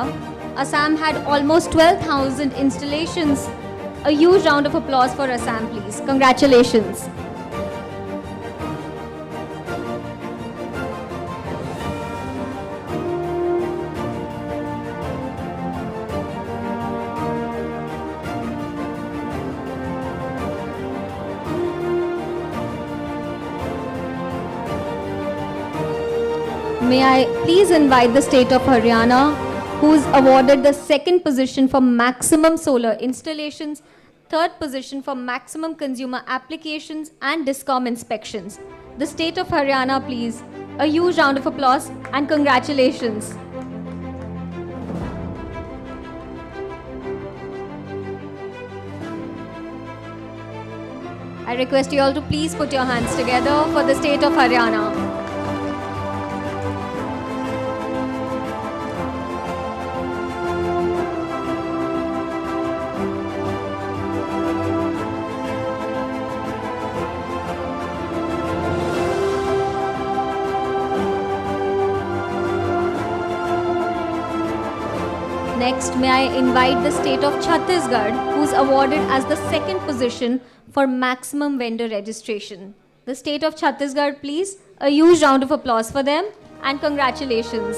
Assam had almost 12,000 installations. A huge round of applause for Assam, please. Congratulations. May I please invite the state of Haryana, who's awarded the second position for maximum solar installations, third position for maximum consumer applications and DISCOM inspections. The state of Haryana, please. A huge round of applause and congratulations. I request you all to please put your hands together for the state of Haryana. Next, may I invite the state of Chhattisgarh, who's awarded as the second position for maximum vendor registration. The state of Chhattisgarh, please. A huge round of applause for them and congratulations.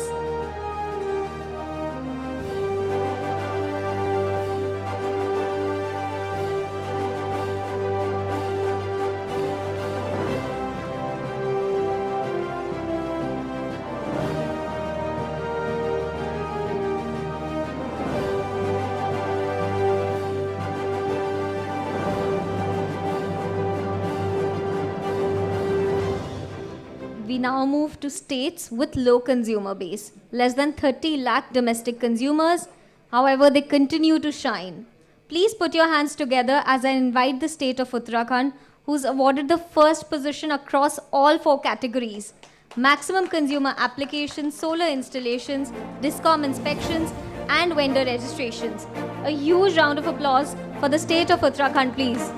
We now move to states with low consumer base, less than 30 lakh domestic consumers. However, they continue to shine. Please put your hands together as I invite the state of Uttarakhand, who's awarded the first position across all 4 categories: maximum consumer applications, solar installations, DISCOM inspections, and vendor registrations. A huge round of applause for the state of Uttarakhand, please.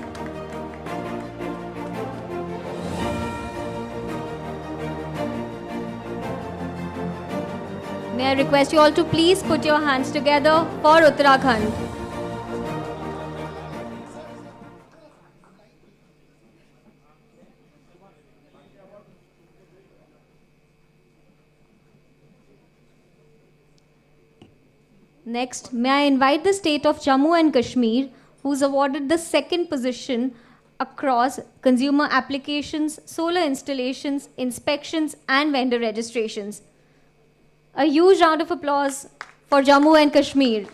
May I request you all to please put your hands together for Uttarakhand. Next, may I invite the state of Jammu and Kashmir, who's awarded the second position across consumer applications, solar installations, inspections, and vendor registrations. A huge round of applause for Jammu and Kashmir.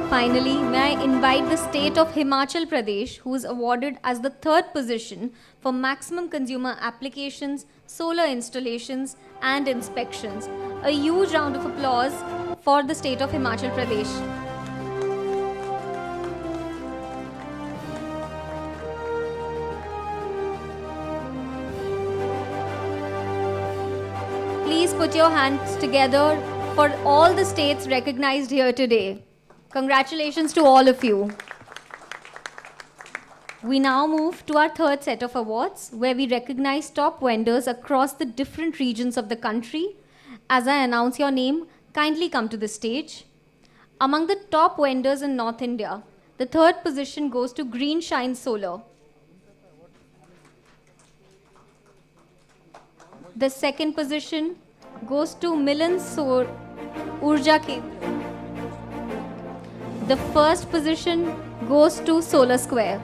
Finally, may I invite the state of Himachal Pradesh, who is awarded as the third position for maximum consumer applications, solar installations, and inspections. A huge round of applause for the state of Himachal Pradesh. Please put your hands together for all the states recognized here today. Congratulations to all of you. We now move to our third set of awards, where we recognize top vendors across the different regions of the country. As I announce your name, kindly come to the stage. Among the top vendors in North India, the third position goes to Green Shine Solar. The second position goes to Milan Urja Kendra. The first position goes to Solar Square.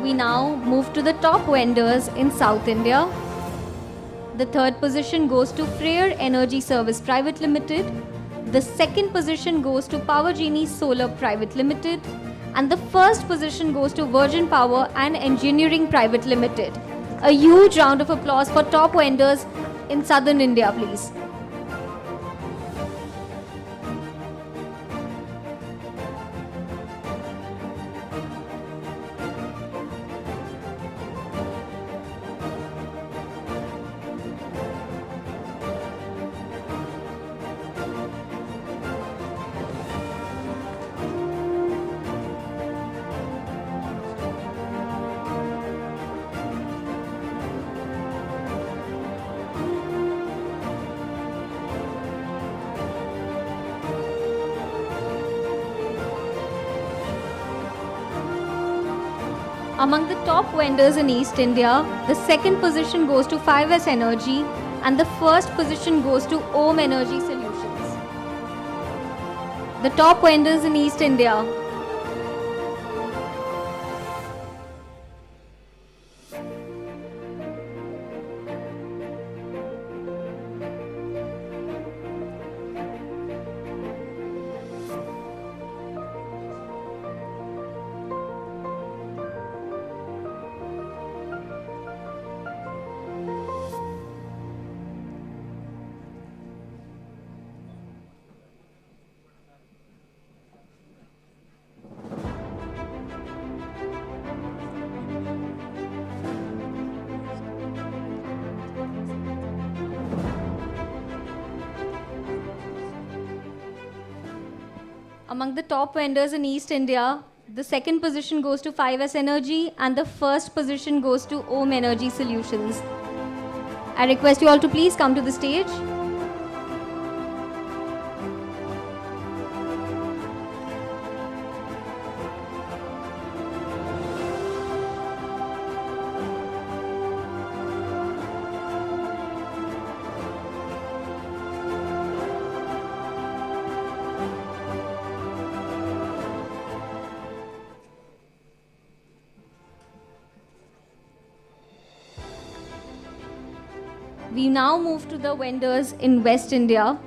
We now move to the top vendors in South India. The third position goes to Freyr Energy Service Private Limited. The second position goes to Power Genie Solar Private Limited. And the first position goes to Virgin Power and Engineering Private Limited. A huge round of applause for top vendors in Southern India, please. Among the top vendors in East India, the second position goes to 5S Energy and the first position goes to Om Energy Solutions. The top vendors in East India. Among the top vendors in East India, the second position goes to 5S Energy and the first position goes to Om Energy Solutions. I request you all to please come to the stage. We now move to the vendors in West India.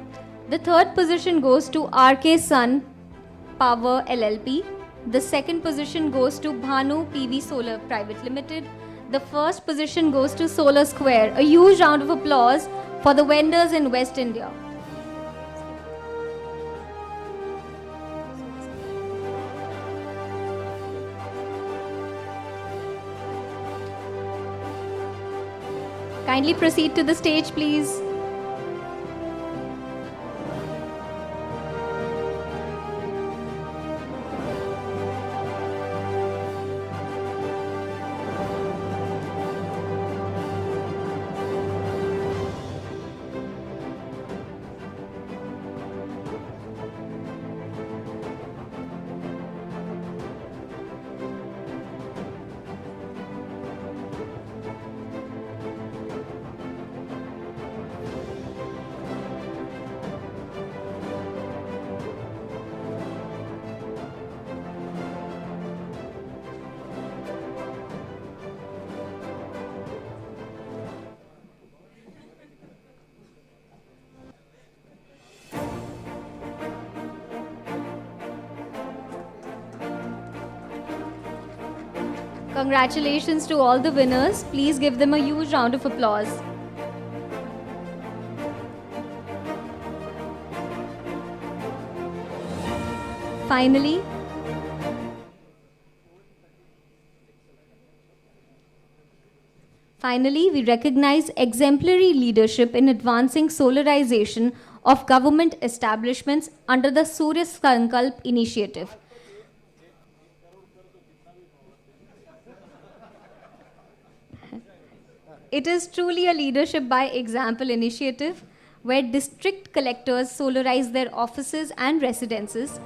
The third position goes to RK Sun Power LLP. The second position goes to Bhanu PV Solar Private Limited. The first position goes to Solar Square. A huge round of applause for the vendors in West India. Kindly proceed to the stage, please. Congratulations to all the winners. Please give them a huge round of applause. Finally, we recognize exemplary leadership in advancing solarization of government establishments under the Surya Sankalp initiative. It is truly a leadership by example initiative where district collectors solarize their offices and residences,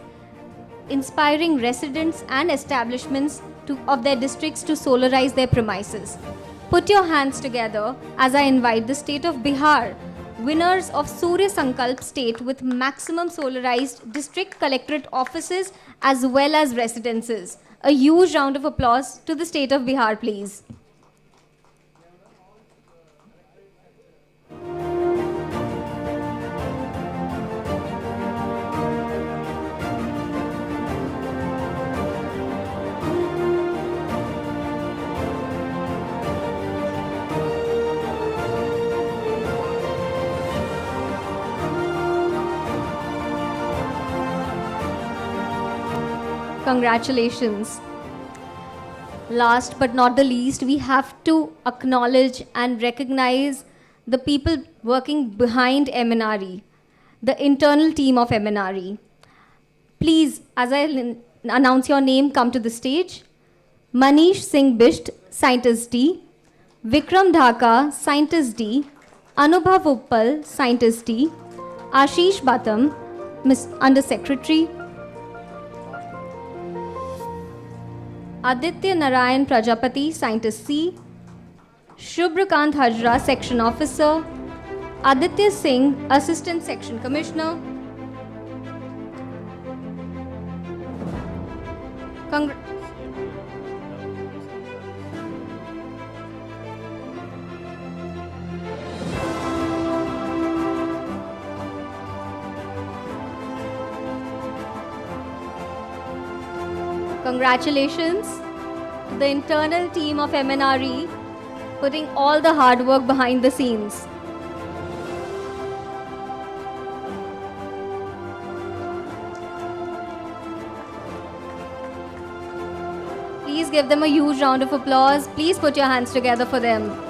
inspiring residents and establishments of their districts to solarize their premises. Put your hands together as I invite the state of Bihar, winners of Surya Sankalp state with maximum solarized district collectorate offices as well as residences. A huge round of applause to the state of Bihar, please. Congratulations. Last but not the least, we have to acknowledge and recognize the people working behind MNRE, the internal team of MNRE. Please, as I announce your name, come to the stage. Manish Singh Bisht, Scientist D. Vikram Dhaka, Scientist D. Anubhav Uppal, Scientist D. Ashish Batam, Under Secretary. Aditya Narayan Prajapati, Scientist C. Shubhrakant Hajra, Section Officer. Aditya Singh, Assistant Section Commissioner. Congratulations to the internal team of MNRE putting all the hard work behind the scenes. Please give them a huge round of applause. Please put your hands together for them.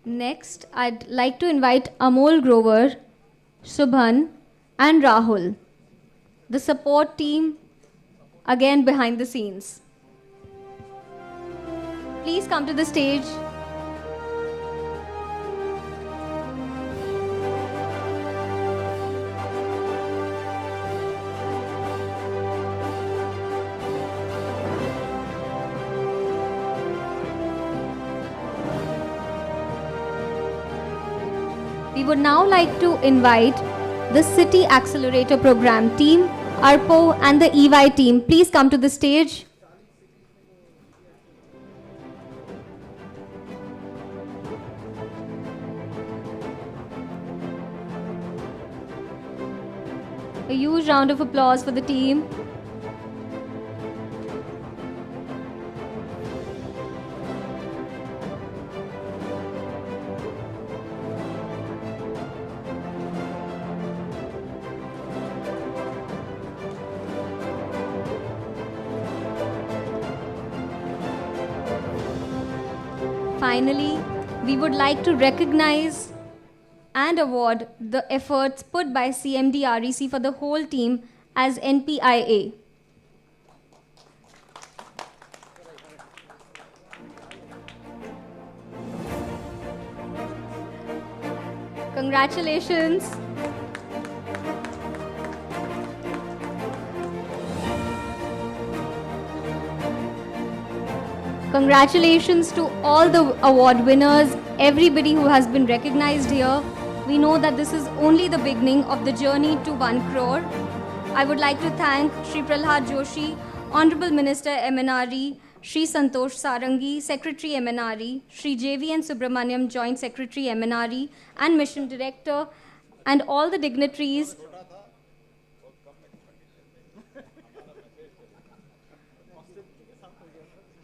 Next, I'd like to invite Amol Grover, Shubhan, and Rahul, the support team, again behind the scenes. Please come to the stage. We would now like to invite the City Accelerator Program team, ARPO, and the EY team. Please come to the stage. A huge round of applause for the team. Finally, we would like to recognize and award the efforts put by CMD REC for the whole team as NPIA. Congratulations. Congratulations to all the award winners, everybody who has been recognized here. We know that this is only the beginning of the journey to 1 crore. I would like to thank Shri Prahlad Joshi, Honorable Minister MNRE, Shri Santosh Sarangi, Secretary MNRE, Shri JVN Subramaniam, Joint Secretary MNRE and Mission Director, and all the dignitaries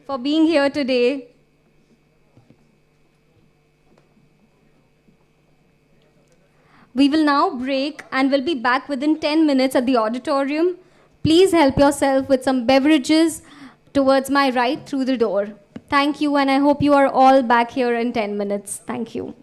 for being here today. We will now break and will be back within 10 minutes at the auditorium. Please help yourself with some beverages towards my right through the door. Thank you, and I hope you are all back here in 10 minutes. Thank you.